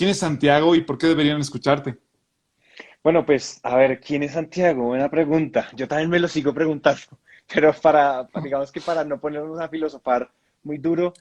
¿Quién es Santiago y por qué deberían escucharte? Bueno, pues, a ver, ¿quién es Santiago? Buena pregunta. Yo también me lo sigo preguntando, pero digamos que para no ponernos a filosofar muy duro,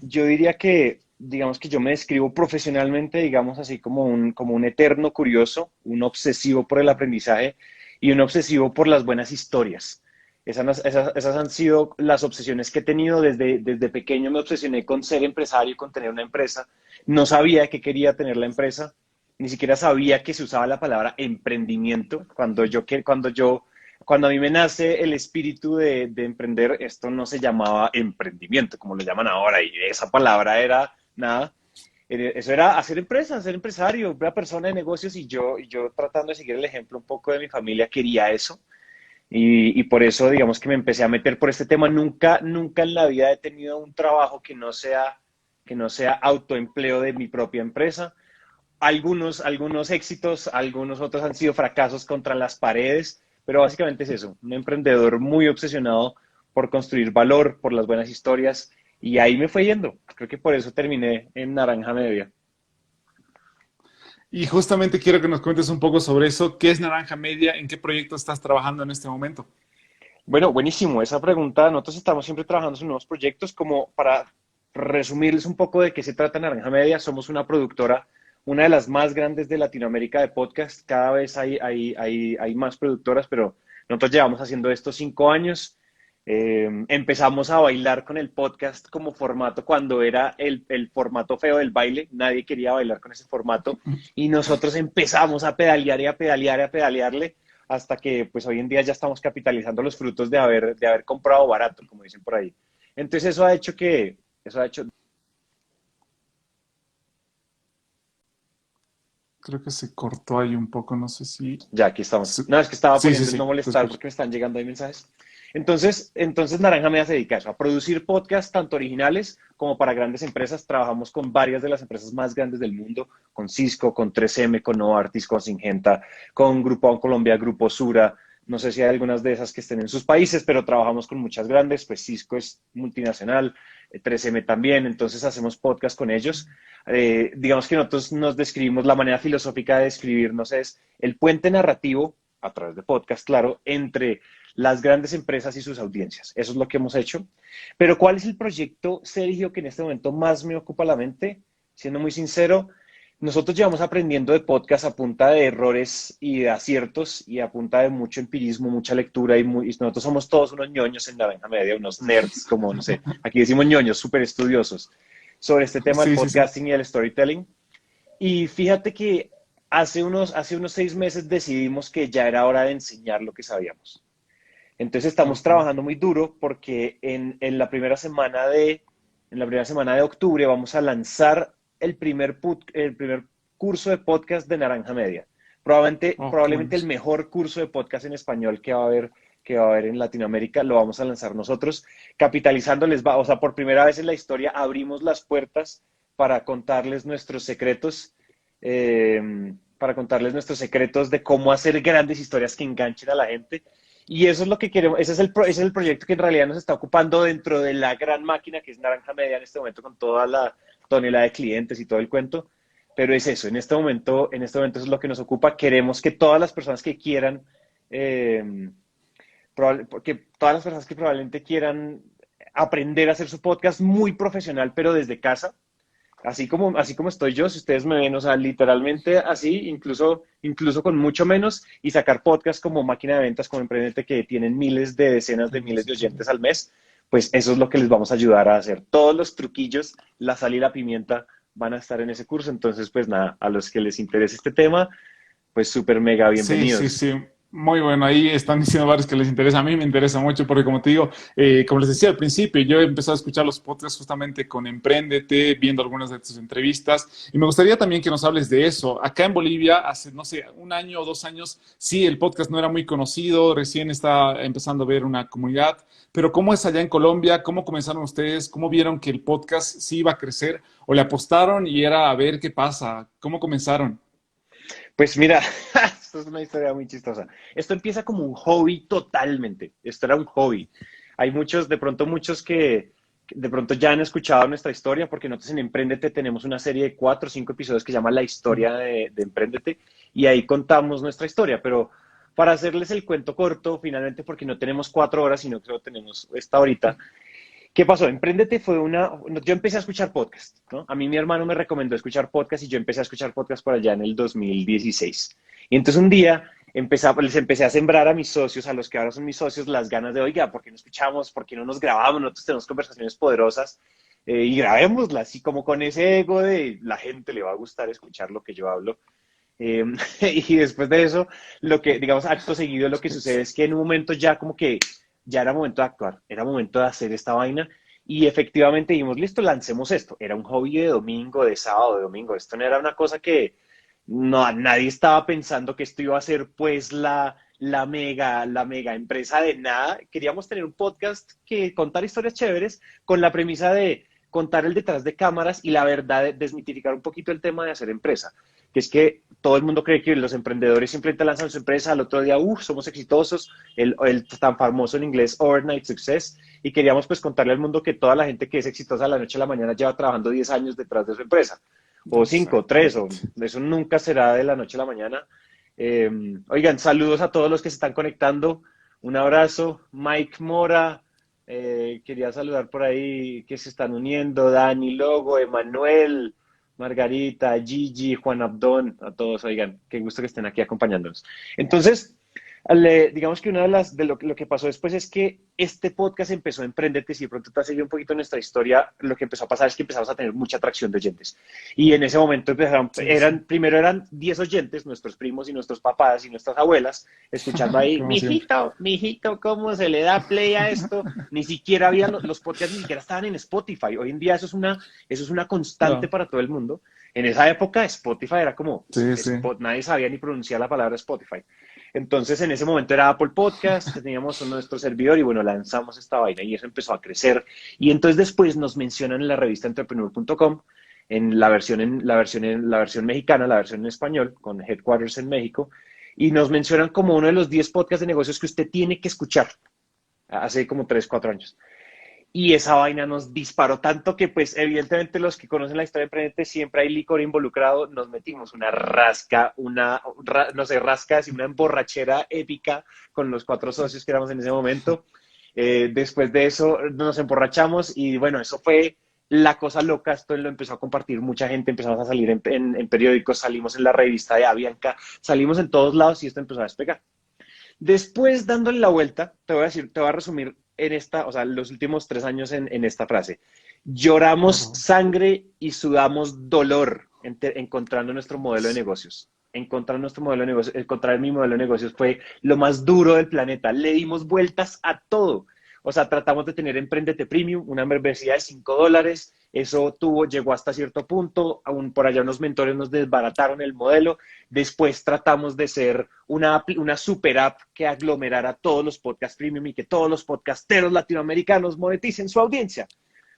yo diría que, digamos que yo me describo profesionalmente, digamos así como un eterno curioso, un obsesivo por el aprendizaje y un obsesivo por las buenas historias. Esas han sido las obsesiones que he tenido desde pequeño. Me obsesioné con ser empresario, con tener una empresa. No sabía que quería tener la empresa, ni siquiera sabía que se usaba la palabra emprendimiento. Cuando a mí me nace el espíritu de emprender, esto no se llamaba emprendimiento, como lo llaman ahora, y esa palabra era nada. Eso era hacer empresa, ser empresario, una persona de negocios, y yo tratando de seguir el ejemplo un poco de mi familia, quería eso. Y por eso, digamos que me empecé a meter por este tema. Nunca en la vida he tenido un trabajo que no sea autoempleo de mi propia empresa. Algunos éxitos, algunos otros han sido fracasos contra las paredes, pero básicamente es eso, un emprendedor muy obsesionado por construir valor, por las buenas historias, y ahí me fue yendo. Creo que por eso terminé en Naranja Media. Y justamente quiero que nos cuentes un poco sobre eso. ¿Qué es Naranja Media? ¿En qué proyecto estás trabajando en este momento? Bueno, buenísimo esa pregunta. Nosotros estamos siempre trabajando en nuevos proyectos. Como para resumirles un poco de qué se trata Naranja Media, somos una productora, una de las más grandes de Latinoamérica de podcast. Cada vez hay más productoras, pero nosotros llevamos haciendo esto 5 años. Empezamos a bailar con el podcast como formato cuando era el formato feo del baile. Nadie quería bailar con ese formato. Y nosotros empezamos a pedalear y a pedalear y a pedalearle hasta que pues hoy en día ya estamos capitalizando los frutos de haber comprado barato, como dicen por ahí. Entonces eso ha hecho, Creo que se cortó ahí un poco, no sé si... ya aquí estamos. No, es que estaba Sí, sí, poniendo el sí, no te molestar escucho. porque me están llegando ahí mensajes. Entonces Naranja Media se dedica a eso, a producir podcasts tanto originales como para grandes empresas. Trabajamos con varias de las empresas más grandes del mundo, con Cisco, con 3M, con Novartis, con Syngenta, con Grupo Colombia, Grupo Sura. No sé si hay algunas de esas que estén en sus países, pero trabajamos con muchas grandes. Pues Cisco es multinacional, 3M también, entonces hacemos podcast con ellos. Digamos que nosotros nos describimos, la manera filosófica de describirnos es el puente narrativo, a través de podcast, claro, entre las grandes empresas y sus audiencias. Eso es lo que hemos hecho. Pero ¿cuál es el proyecto, Sergio, que en este momento más me ocupa la mente? Siendo muy sincero, nosotros llevamos aprendiendo de podcast a punta de errores y de aciertos y a punta de mucho empirismo, mucha lectura y nosotros somos todos unos ñoños en Naranja Media, unos nerds, como no sé, aquí decimos ñoños, súper estudiosos sobre este tema del Sí, sí, sí. podcasting y el storytelling. Y fíjate que hace unos 6 meses decidimos que ya era hora de enseñar lo que sabíamos. Entonces estamos Ok. trabajando muy duro porque en la primera semana de octubre vamos a lanzar el primer curso de podcast de Naranja Media. Probablemente, Oh, qué probablemente el buenos. mejor curso de podcast en español que va a haber en Latinoamérica, lo vamos a lanzar nosotros, capitalizándoles, o sea, por primera vez en la historia abrimos las puertas para contarles nuestros secretos, para contarles nuestros secretos de cómo hacer grandes historias que enganchen a la gente. Y eso es lo que queremos, ese es el proyecto que en realidad nos está ocupando dentro de la gran máquina que es Naranja Media en este momento con toda la tonelada de clientes y todo el cuento. Pero es eso, en este momento eso es lo que nos ocupa. Queremos que todas las personas que quieran, eh, porque todas las personas que probablemente quieran aprender a hacer su podcast muy profesional, pero desde casa, así como estoy yo, si ustedes me ven, o sea, literalmente así, incluso con mucho menos, y sacar podcasts como Máquina de Ventas, como Emprendete, que tienen miles de decenas de miles de oyentes al mes, pues eso es lo que les vamos a ayudar a hacer. Todos los truquillos, la sal y la pimienta van a estar en ese curso. Entonces, pues nada, a los que les interese este tema, pues súper mega Sí, sí, bienvenidos. sí. Muy bueno. Ahí están diciendo varios que les interesa. A mí me interesa mucho porque, como te digo, como les decía al principio, yo he empezado a escuchar los podcasts justamente con Emprendete, viendo algunas de tus entrevistas. Y me gustaría también que nos hables de eso. Acá en Bolivia, hace, no sé, un año o 2 años, sí, el podcast no era muy conocido, recién está empezando a ver una comunidad. Pero ¿cómo es allá en Colombia? ¿Cómo comenzaron ustedes? ¿Cómo vieron que el podcast sí iba a crecer? ¿O le apostaron y era a ver qué pasa? ¿Cómo comenzaron? Pues mira, esto es una historia muy chistosa. Esto empieza como un hobby totalmente. Esto era un hobby. Hay muchos, de pronto muchos de pronto ya han escuchado nuestra historia, porque nosotros en Emprendete tenemos una serie de 4 o 5 episodios que se llama La historia de Emprendete, y ahí contamos nuestra historia, pero para hacerles el cuento corto, finalmente, porque no tenemos 4 horas, sino que solo tenemos esta horita. ¿Qué pasó? Emprendete fue yo empecé a escuchar podcast, ¿no? A mí mi hermano me recomendó escuchar podcast y yo empecé a escuchar podcast por allá en el 2016. Y entonces un día les empecé a sembrar a mis socios, a los que ahora son mis socios, las ganas de, oiga, ¿por qué no escuchamos? ¿Por qué no nos grabamos? Nosotros tenemos conversaciones poderosas y grabémoslas. Y como con ese ego de la gente le va a gustar escuchar lo que yo hablo. Eh, y después de eso, digamos, acto seguido, lo que sucede es que en un momento ya como que ya era momento de actuar, era momento de hacer esta vaina y efectivamente dijimos, listo, lancemos esto. Era un hobby de domingo, de sábado, de domingo. Esto no era una cosa que no, nadie estaba pensando que esto iba a ser pues la mega empresa de nada. Queríamos tener un podcast que contar historias chéveres con la premisa de contar el detrás de cámaras y la verdad de desmitificar un poquito el tema de hacer empresa, que es que todo el mundo cree que los emprendedores simplemente lanzan su empresa, al otro día, somos exitosos, el tan famoso en inglés overnight success, y queríamos pues contarle al mundo que toda la gente que es exitosa de la noche a la mañana lleva trabajando 10 años detrás de su empresa, o 5, 3, o Exactamente. eso nunca será de la noche a la mañana. Oigan, saludos a todos los que se están conectando, un abrazo, Mike Mora, quería saludar por ahí que se están uniendo, Dani Logo, Emanuel, Margarita, Gigi, Juan Abdón, a todos, oigan, qué gusto que estén aquí acompañándonos. Entonces, digamos que una de lo que pasó después es que este podcast empezó a emprenderte, si de pronto te has seguido un poquito nuestra historia, lo que empezó a pasar es que empezamos a tener mucha atracción de oyentes. Y en ese momento Sí, sí. primero eran 10 oyentes, nuestros primos y nuestros papás y nuestras abuelas, escuchando ahí, Como siempre. mijito, ¿cómo se le da play a esto? Ni siquiera había los podcasts, ni siquiera estaban en Spotify. Hoy en día eso es una constante Claro. para todo el mundo. En esa época Spotify era como, Sí, sí. nadie sabía ni pronunciar la palabra Spotify. Entonces, en ese momento era Apple Podcast, teníamos nuestro servidor y bueno, lanzamos esta vaina y eso empezó a crecer. Y entonces después nos mencionan en la revista entrepreneur.com, en la versión mexicana, la versión en español, con headquarters en México, y nos mencionan como uno de los 10 podcasts de negocios que usted tiene que escuchar hace como 3 4 años. Y esa vaina nos disparó tanto que, pues, evidentemente los que conocen la historia de Emprendete, siempre hay licor involucrado. Nos metimos una rasca, no sé, rasca, así una emborrachera épica con los 4 socios que éramos en ese momento. Después de eso nos emborrachamos y, bueno, eso fue la cosa loca. Esto lo empezó a compartir mucha gente, empezamos a salir en periódicos, salimos en la revista de Avianca, salimos en todos lados y esto empezó a despegar. Después, dándole la vuelta, te voy a resumir o sea, los últimos 3 años en esta frase. Por Lloramos favor. sangre y sudamos dolor encontrando nuestro modelo de negocios. Encontrar nuestro modelo de negocios, encontrar mi modelo de negocios fue lo más duro del planeta. Le dimos vueltas a todo. O sea, tratamos de tener Emprendete Premium, una membresía de $5. Eso llegó hasta cierto punto. Aún por allá unos mentores nos desbarataron el modelo. Después tratamos de ser una super app que aglomerara todos los podcasts premium y que todos los podcasteros latinoamericanos moneticen su audiencia.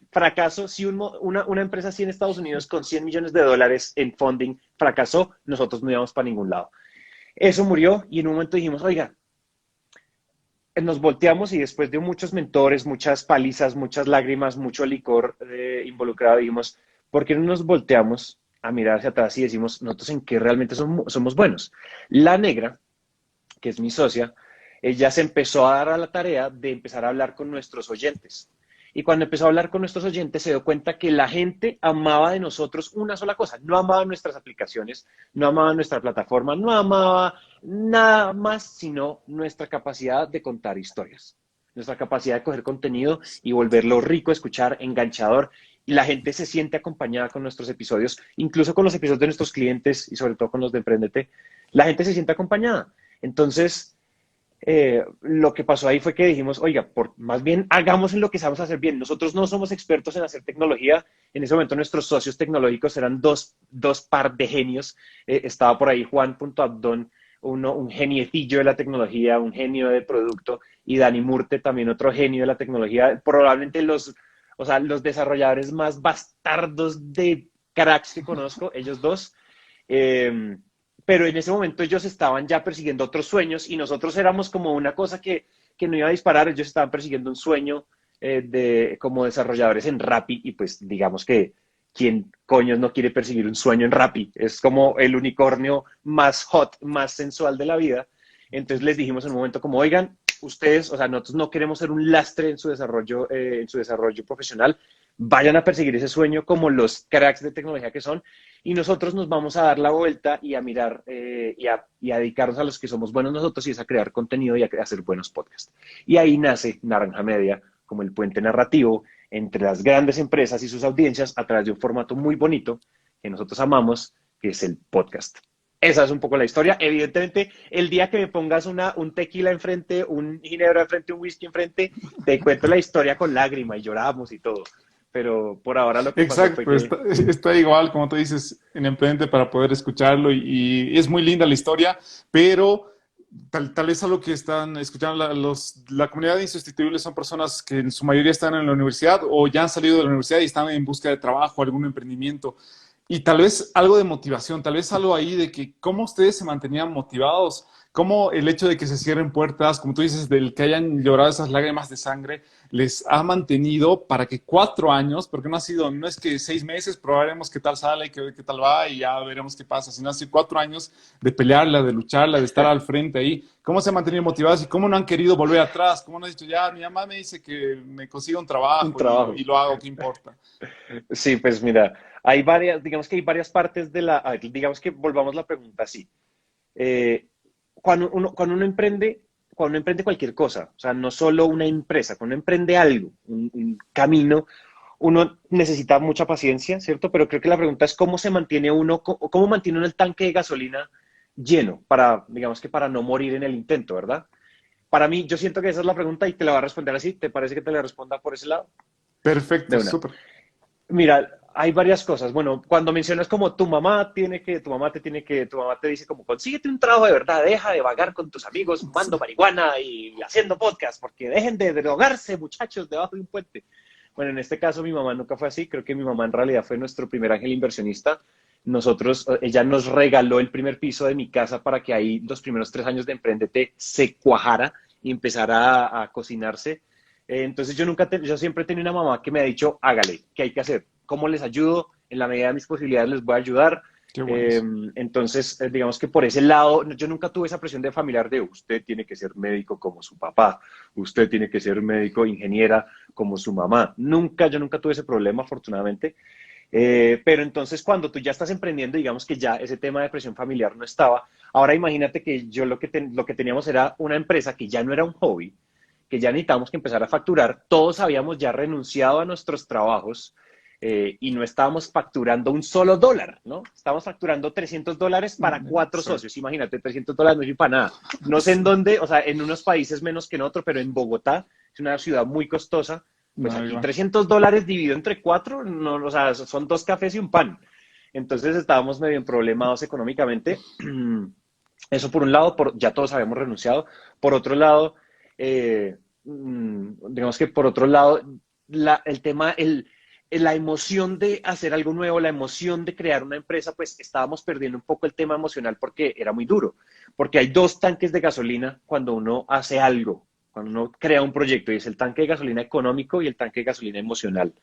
Fracaso, si una empresa así en Estados Unidos con $100 millones en funding fracasó, nosotros no íbamos para ningún lado. Eso murió y en un momento dijimos, oiga, nos volteamos y después de muchos mentores, muchas palizas, muchas lágrimas, mucho licor involucrado, dijimos, ¿por qué no nos volteamos a mirar hacia atrás y decimos nosotros en qué realmente somos buenos? La negra, que es mi socia, ella se empezó a dar a la tarea de empezar a hablar con nuestros oyentes. Y cuando empezó a hablar con nuestros oyentes, se dio cuenta que la gente amaba de nosotros una sola cosa. No amaba nuestras aplicaciones, no amaba nuestra plataforma, no amaba nada más, sino nuestra capacidad de contar historias. Nuestra capacidad de coger contenido y volverlo rico, escuchar, enganchador. Y la gente se siente acompañada con nuestros episodios, incluso con los episodios de nuestros clientes y sobre todo con los de Emprendete. La gente se siente acompañada. Entonces, lo que pasó ahí fue que dijimos, oiga, más bien hagamos en lo que sabemos hacer bien. Nosotros no somos expertos en hacer tecnología. En ese momento nuestros socios tecnológicos eran dos par de genios. Estaba por ahí Juan.abdón, un geniecillo de la tecnología, un genio de producto, y Dani Murte, también otro genio de la tecnología. Probablemente o sea, los desarrolladores más bastardos de cracks que conozco, ellos dos. Eh, pero en ese momento ellos estaban ya persiguiendo otros sueños y nosotros éramos como una cosa que no iba a disparar, ellos estaban persiguiendo un sueño como desarrolladores en Rappi y pues digamos que ¿quién coños no quiere perseguir un sueño en Rappi? Es como el unicornio más hot, más sensual de la vida. Entonces les dijimos en un momento como, oigan, ustedes, o sea, nosotros no queremos ser un lastre en su desarrollo profesional, vayan a perseguir ese sueño como los cracks de tecnología que son y nosotros nos vamos a dar la vuelta y a mirar y a dedicarnos a los que somos buenos nosotros y es a crear contenido y a hacer buenos podcasts. Y ahí nace Naranja Media como el puente narrativo entre las grandes empresas y sus audiencias a través de un formato muy bonito que nosotros amamos, que es el podcast. Esa es un poco la historia. Evidentemente, el día que me pongas un tequila enfrente, un ginebra enfrente, un whisky enfrente, te cuento la historia con lágrima y lloramos y todo. Pero por ahora lo que pasó fue Exacto, que está igual, como tú dices, en Emprende para poder escucharlo y es muy linda la historia, pero tal vez algo que están escuchando la comunidad de insustituibles son personas que en su mayoría están en la universidad o ya han salido de la universidad y están en busca de trabajo, algún emprendimiento. Y tal vez algo de motivación, tal vez algo ahí de que cómo ustedes se mantenían motivados, cómo el hecho de que se cierren puertas, como tú dices, del que hayan llorado esas lágrimas de sangre, les ha mantenido para que 4 años, porque no es que 6 meses, probaremos qué tal sale, qué tal va y ya veremos qué pasa, sino hace 4 años de pelearla, de lucharla, de estar al frente ahí. ¿Cómo se han mantenido motivados y cómo no han querido volver atrás? ¿Cómo no han dicho, ya, mi mamá me dice que me consiga un un trabajo trabajo. y lo hago, qué importa? Sí, pues mira, hay varias, digamos que hay varias partes de la, a ver, digamos que volvamos la pregunta así. Eh, cuando uno emprende cualquier cosa, o sea, no solo una empresa, cuando uno emprende algo, un camino, uno necesita mucha paciencia, ¿cierto? Pero creo que la pregunta es cómo se mantiene uno, cómo mantiene uno el tanque de gasolina lleno para, digamos que para no morir en el intento, ¿verdad? Para mí, yo siento que esa es la pregunta y te la voy a responder así. ¿Te parece que te la responda por ese lado? De Perfecto, una. súper. Mira, hay varias cosas. Bueno, cuando mencionas como tu mamá te dice como, consíguete un trabajo de verdad, deja de vagar con tus amigos fumando marihuana y haciendo podcast, porque dejen de drogarse, muchachos, debajo de un puente. Bueno, en este caso mi mamá nunca fue así. Creo que mi mamá en realidad fue nuestro primer ángel inversionista. Ella nos regaló el primer piso de mi casa para que ahí los primeros 3 años de Emprendete se cuajara y empezara a cocinarse. Entonces yo siempre he tenido una mamá que me ha dicho, hágale, ¿qué hay que hacer? ¿Cómo les ayudo? En la medida de mis posibilidades les voy a ayudar. Qué bueno. Entonces, digamos que por ese lado, yo nunca tuve esa presión de familiar de usted tiene que ser médico como su papá, usted tiene que ser médico, ingeniera como su mamá. Yo nunca tuve ese problema, afortunadamente. Pero entonces cuando tú ya estás emprendiendo, digamos que ya ese tema de presión familiar no estaba. Ahora imagínate que yo lo que teníamos era una empresa que ya no era un hobby, que ya necesitábamos que empezar a facturar. Todos habíamos ya renunciado a nuestros trabajos y no estábamos facturando un solo dólar, ¿no? Estábamos facturando $300 para 4 socios. Exacto. Imagínate, $300 no es para nada. No sé en dónde, o sea, en unos países menos que en otro, pero en Bogotá, es una ciudad muy costosa, pues No, aquí igual. $300 dividido entre cuatro, no, o sea, son 2 cafés y un pan. Entonces estábamos medio en problemados económicamente. Eso por un lado, ya todos habíamos renunciado. Por otro lado, digamos que por otro lado, el tema, la emoción de hacer algo nuevo, la emoción de crear una empresa, pues estábamos perdiendo un poco el tema emocional porque era muy duro. Porque hay dos tanques de gasolina cuando uno hace algo, cuando uno crea un proyecto, y es el tanque de gasolina económico y el tanque de gasolina emocional.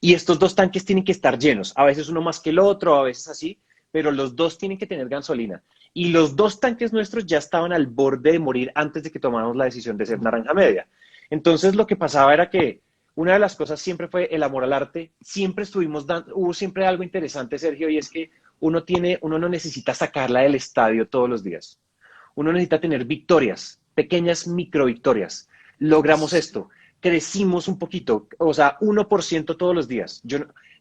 Y estos dos tanques tienen que estar llenos, a veces uno más que el otro, a veces así, pero los dos tienen que tener gasolina. Y los dos tanques nuestros ya estaban al borde de morir antes de que tomáramos la decisión de ser naranja media. Entonces lo que pasaba era que una de las cosas siempre fue el amor al arte. Siempre hubo siempre algo interesante, Sergio, y es que uno no necesita sacarla del estadio todos los días. Uno necesita tener victorias, pequeñas micro victorias. Logramos esto, crecimos un poquito, o sea, 1% todos los días.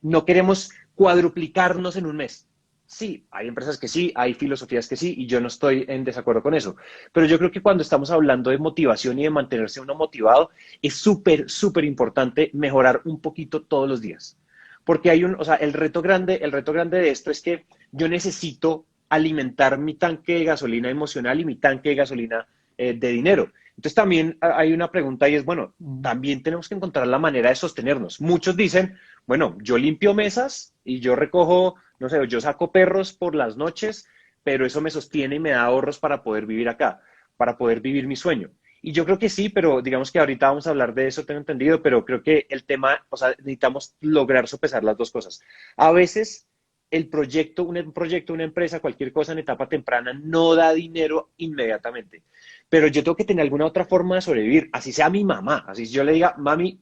No queremos cuadruplicarnos en un mes. Sí, hay empresas que sí, hay filosofías que sí, y yo no estoy en desacuerdo con eso. Pero yo creo que cuando estamos hablando de motivación y de mantenerse uno motivado, es súper, súper importante mejorar un poquito todos los días. Porque o sea, el reto grande de esto es que yo necesito alimentar mi tanque de gasolina emocional y mi tanque de gasolina de dinero. Entonces también hay una pregunta y es, bueno, también tenemos que encontrar la manera de sostenernos. Muchos dicen, bueno, yo limpio mesas y yo recojo, no sé, yo saco perros por las noches, pero eso me sostiene y me da ahorros para poder vivir acá, para poder vivir mi sueño. Y yo creo que sí, pero digamos que ahorita vamos a hablar de eso, tengo entendido, pero creo que el tema, o sea, necesitamos lograr sopesar las dos cosas. A veces un proyecto, una empresa, cualquier cosa en etapa temprana no da dinero inmediatamente, pero yo tengo que tener alguna otra forma de sobrevivir, así sea mi mamá, así si yo le diga, mami,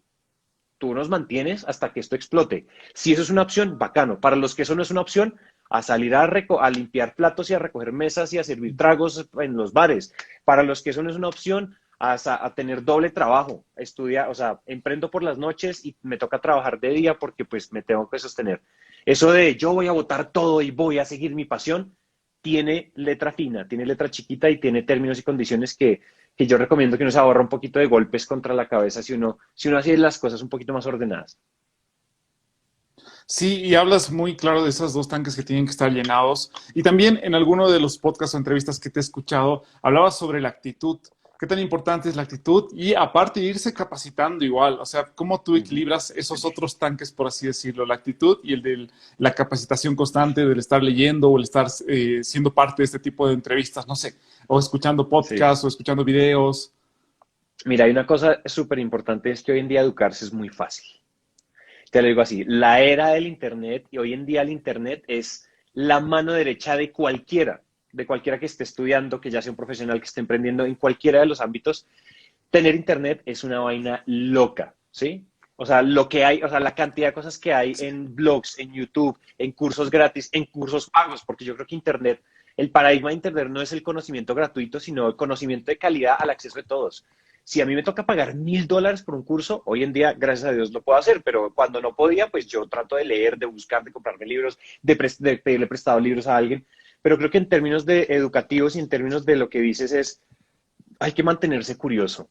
tú nos mantienes hasta que esto explote. Si eso es una opción, bacano. Para los que eso no es una opción, a salir a limpiar platos y a recoger mesas y a servir tragos en los bares. Para los que eso no es una opción, a tener doble trabajo, estudiar, o sea, emprendo por las noches y me toca trabajar de día porque pues me tengo que sostener. Eso de yo voy a botar todo y voy a seguir mi pasión, tiene letra fina, tiene letra chiquita y tiene términos y condiciones que yo recomiendo que uno se ahorra un poquito de golpes contra la cabeza si uno hace las cosas un poquito más ordenadas. Sí, y hablas muy claro de esos dos tanques que tienen que estar llenados. Y también en alguno de los podcasts o entrevistas que te he escuchado, hablabas sobre la actitud. ¿Qué tan importante es la actitud? Y aparte, irse capacitando igual. O sea, ¿cómo tú Ujú. equilibras esos otros tanques, por así decirlo? La actitud y el de la capacitación constante, del estar leyendo o el estar siendo parte de este tipo de entrevistas, no sé, o escuchando Sí. podcasts o escuchando videos. Mira, hay una cosa súper importante, es que hoy en día educarse es muy fácil. Te lo digo así, la era del Internet y hoy en día el Internet es la mano derecha de cualquiera que esté estudiando, que ya sea un profesional que esté emprendiendo en cualquiera de los ámbitos. Tener Internet es una vaina loca, ¿sí? O sea, lo que hay, o sea, la cantidad de cosas que hay en blogs, en YouTube, en cursos gratis, en cursos pagos, porque yo creo que Internet, el paradigma de Internet no es el conocimiento gratuito, sino el conocimiento de calidad al acceso de todos. Si a mí me toca pagar $1.000 por un curso, hoy en día, gracias a Dios, lo puedo hacer, pero cuando no podía, pues yo trato de leer, de buscar, de comprarme libros, de pedirle prestado libros a alguien. Pero creo que en términos de educativos y en términos de lo que dices es, hay que mantenerse curioso.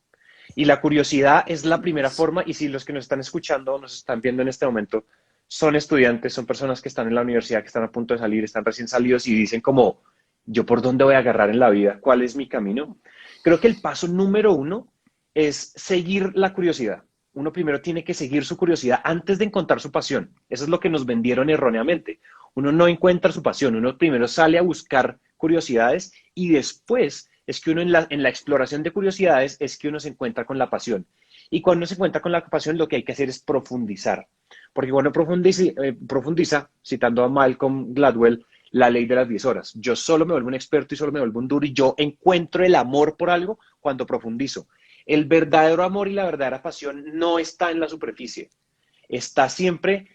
Y la curiosidad es la primera forma, y si los que nos están escuchando o nos están viendo en este momento son estudiantes, son personas que están en la universidad, que están a punto de salir, están recién salidos y dicen como, ¿yo por dónde voy a agarrar en la vida? ¿Cuál es mi camino? Creo que el paso número uno es seguir la curiosidad. Uno primero tiene que seguir su curiosidad antes de encontrar su pasión. Eso es lo que nos vendieron erróneamente. Uno no encuentra su pasión, uno primero sale a buscar curiosidades y después es que uno en la exploración de curiosidades es que uno se encuentra con la pasión. Y cuando uno se encuentra con la pasión, lo que hay que hacer es profundizar. Porque cuando profundiza, citando a Malcolm Gladwell, la ley de las 10 horas. Yo solo me vuelvo un experto y solo me vuelvo un duro y yo encuentro el amor por algo cuando profundizo. El verdadero amor y la verdadera pasión no está en la superficie, está siempre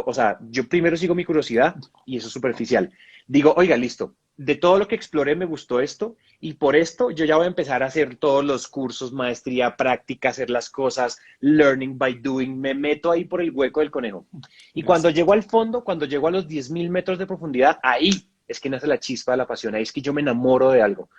o sea, yo primero sigo mi curiosidad y eso es superficial. Digo, oiga, listo, de todo lo que exploré me gustó esto y por esto yo ya voy a empezar a hacer todos los cursos, maestría, práctica, hacer las cosas, learning by doing, me meto ahí por el hueco del conejo. Y cuando llego Exacto. al fondo, cuando llego a los 10.000 metros de profundidad, ahí es que nace la chispa de la pasión, ahí es que yo me enamoro de algo.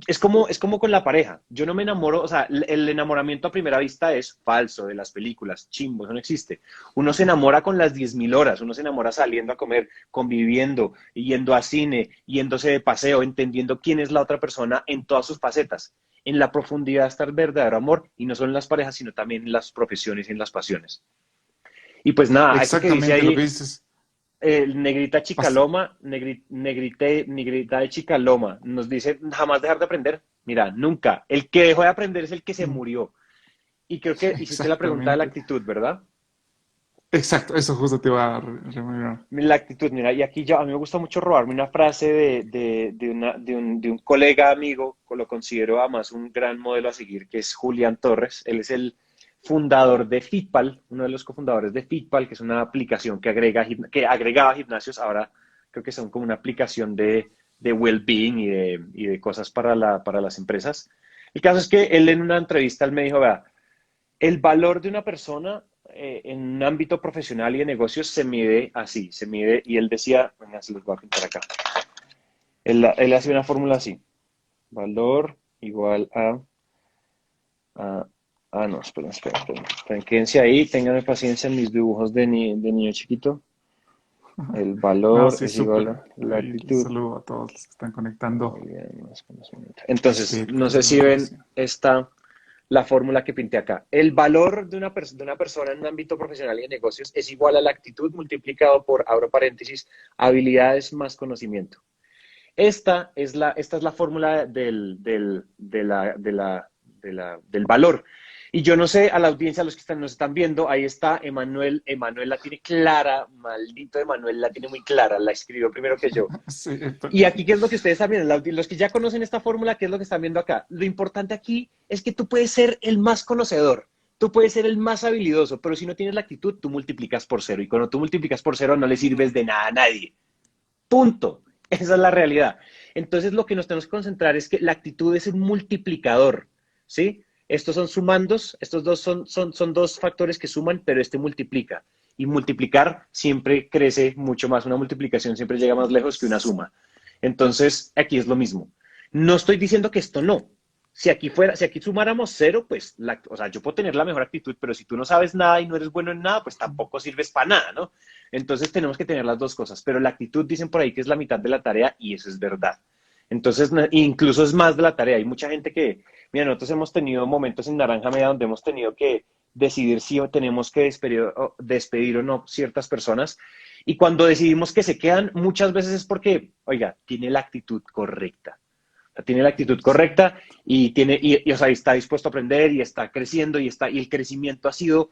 Es como con la pareja. Yo no me enamoro, o sea, el enamoramiento a primera vista es falso de las películas, chimbo, eso no existe. Uno se enamora con las 10.000 horas, uno se enamora saliendo a comer, conviviendo, yendo a cine, yéndose de paseo, entendiendo quién es la otra persona en todas sus facetas. En la profundidad está el verdadero amor, y no solo en las parejas, sino también en las profesiones y en las pasiones. Y pues nada, eso que dice Exactamente lo que ahí, dices. Negrita Bast- Chicaloma, Negrita de Chicaloma, nos dice jamás dejar de aprender. Mira, nunca. El que dejó de aprender es el que se murió. Y creo que hiciste la pregunta de la Exactamente. actitud, ¿verdad? Exacto, eso justo te iba a rememorar. La actitud, mira, y aquí a mí me gusta mucho robarme una frase de un colega amigo, lo considero además un gran modelo a seguir, que es Julián Torres. Él es el fundador de Fitpal, uno de los cofundadores de Fitpal, que es una aplicación que agregaba gimnasios, ahora creo que son como una aplicación de well-being y de cosas para las empresas. El caso es que él en una entrevista él me dijo, vea, el valor de una persona en un ámbito profesional y de negocios se mide así, se mide, y él decía, venga, se los voy a pintar acá. Él hace una fórmula así, valor igual a no, esperen, quédense ahí, ténganme paciencia en mis dibujos de niño chiquito. El No, valor sí, es igual súper. a la Ahí les actitud. saludo a todos los que están Muy conectando. bien, más conocimiento. Entonces, Respeto, no que es sé lo si mejor, ven sí. la fórmula que pinté acá. El valor de una persona en un ámbito profesional y de negocios es igual a la actitud multiplicado por, abro paréntesis, habilidades más conocimiento. Esta es la fórmula del valor. Y yo no sé, a la audiencia, a los que nos están viendo, ahí está Emanuel. Emanuel la tiene clara, maldito Emanuel la tiene muy clara, la escribió primero que yo. Sí, Y aquí, ¿qué es lo que ustedes están viendo? Los que ya conocen esta fórmula, ¿qué es lo que están viendo acá? Lo importante aquí es que tú puedes ser el más conocedor, tú puedes ser el más habilidoso, pero si no tienes la actitud, tú multiplicas por cero. Y cuando tú multiplicas por cero, no le sirves de nada a nadie. Punto. Esa es la realidad. Entonces, lo que nos tenemos que concentrar es que la actitud es un multiplicador, ¿sí? Estos son sumandos, estos dos son dos factores que suman, pero este multiplica. Y multiplicar siempre crece mucho más. Una multiplicación siempre llega más lejos que una suma. Entonces, aquí es lo mismo. No estoy diciendo que esto no. Si aquí sumáramos cero, pues, o sea, yo puedo tener la mejor actitud, pero si tú no sabes nada y no eres bueno en nada, pues tampoco sirves para nada, ¿no? Entonces tenemos que tener las dos cosas, pero la actitud dicen por ahí que es la mitad de la tarea y eso es verdad. Entonces, incluso es más de la tarea. Hay mucha gente que, mira, nosotros hemos tenido momentos en Naranja Media donde hemos tenido que decidir si tenemos que despedir o no ciertas personas. Y cuando decidimos que se quedan, muchas veces es porque, oiga, tiene la actitud correcta. Tiene la actitud correcta y o sea, está dispuesto a aprender y está creciendo y el crecimiento ha sido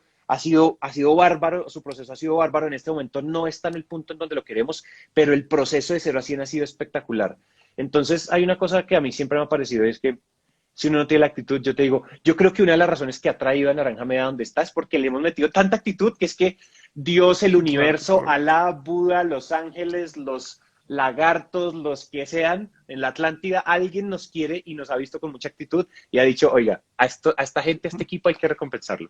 bárbaro, su proceso ha sido bárbaro. En este momento no está en el punto en donde lo queremos, pero el proceso de 0 a 100 ha sido espectacular. Entonces, hay una cosa que a mí siempre me ha parecido, es que si uno no tiene la actitud, yo te digo, yo creo que una de las razones que ha traído a Naranja Media donde está es porque le hemos metido tanta actitud que es que Dios, el claro, universo, correcto. Alá, Buda, los ángeles, los lagartos, los que sean, en la Atlántida, alguien nos quiere y nos ha visto con mucha actitud y ha dicho, oiga, a esta gente, a este equipo hay que recompensarlo.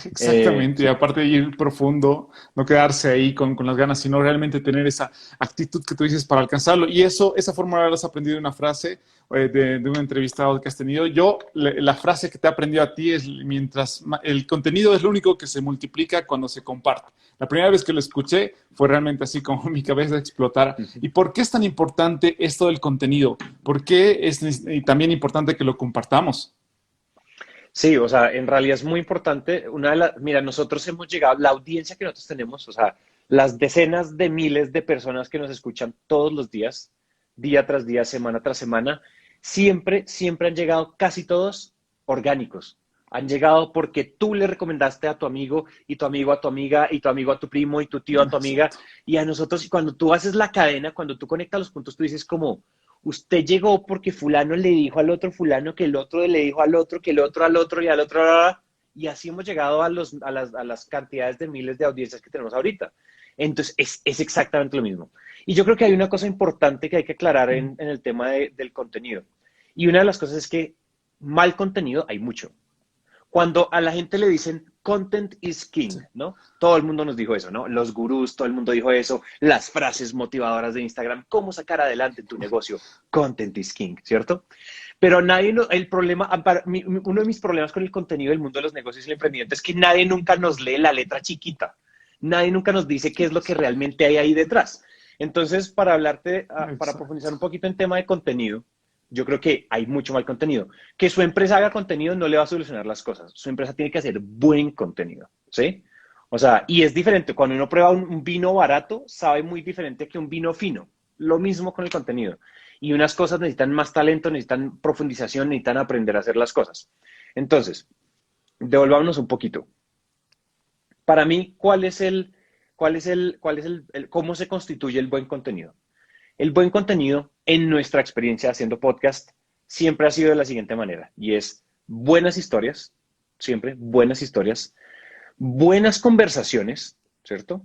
Exactamente, y Sí. aparte de ir profundo, no quedarse ahí con las ganas, sino realmente tener esa actitud que tú dices para alcanzarlo. Y eso, esa fórmula la has aprendido de una frase de un entrevistado que has tenido. La frase que te he aprendido a ti es, el contenido es lo único que se multiplica cuando se comparte. La primera vez que lo escuché fue realmente así como mi cabeza explotara. ¿Y por qué es tan importante esto del contenido? ¿Por qué es también importante que lo compartamos? Sí, o sea, en realidad es muy importante. Mira, nosotros hemos llegado, la audiencia que nosotros tenemos, o sea, las decenas de miles de personas que nos escuchan todos los días, día tras día, semana tras semana, siempre han llegado casi todos orgánicos. Han llegado porque tú le recomendaste a tu amigo y tu amigo a tu amiga y tu amigo a tu primo y tu tío a tu amiga Exacto. y a nosotros. Y cuando tú haces la cadena, cuando tú conectas los puntos, tú dices como, usted llegó porque fulano le dijo al otro fulano que el otro le dijo al otro que el otro al otro y al otro. Y así hemos llegado a las cantidades de miles de audiencias que tenemos ahorita. Entonces, es exactamente lo mismo. Y yo creo que hay una cosa importante que hay que aclarar en el tema del contenido. Y una de las cosas es que mal contenido hay mucho. Cuando a la gente le dicen content is king, Sí. ¿no? Todo el mundo nos dijo eso, ¿no? Los gurús, todo el mundo dijo eso, las frases motivadoras de Instagram, cómo sacar adelante tu negocio, content is king, ¿cierto? Pero el problema, uno de mis problemas con el contenido del mundo de los negocios y el emprendimiento es que nadie nunca nos lee la letra chiquita, nadie nunca nos dice qué es lo que realmente hay ahí detrás. Entonces, para Exacto. profundizar un poquito en tema de contenido, yo creo que hay mucho mal contenido. Que su empresa haga contenido no le va a solucionar las cosas. Su empresa tiene que hacer buen contenido, ¿sí? O sea, y es diferente. Cuando uno prueba un vino barato, sabe muy diferente que un vino fino. Lo mismo con el contenido. Y unas cosas necesitan más talento, necesitan profundización, necesitan aprender a hacer las cosas. Entonces, devolvámonos un poquito. Para mí, cómo se constituye el buen contenido? El buen contenido, en nuestra experiencia haciendo podcast, siempre ha sido de la siguiente manera, y es buenas historias, siempre buenas conversaciones, ¿cierto?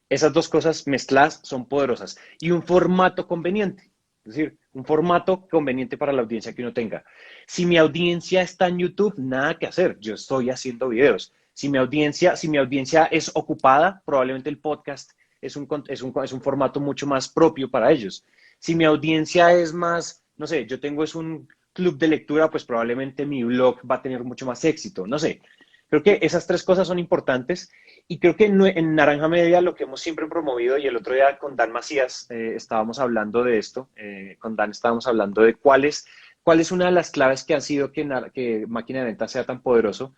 Esas dos cosas mezcladas son poderosas. Y un formato conveniente, es decir, un formato conveniente para la audiencia que uno tenga. Si mi audiencia está en YouTube, nada que hacer, yo estoy haciendo videos. Si mi audiencia es ocupada, probablemente el podcast es un formato mucho más propio para ellos. Si mi audiencia es más, no sé, es un club de lectura, pues probablemente mi blog va a tener mucho más éxito, no sé. Creo que esas tres cosas son importantes y creo que en Naranja Media lo que hemos siempre promovido, y el otro día con Dan Macías estábamos hablando de esto, con Dan estábamos hablando de cuál es una de las claves que han sido que Máquina de Ventas sea tan poderoso.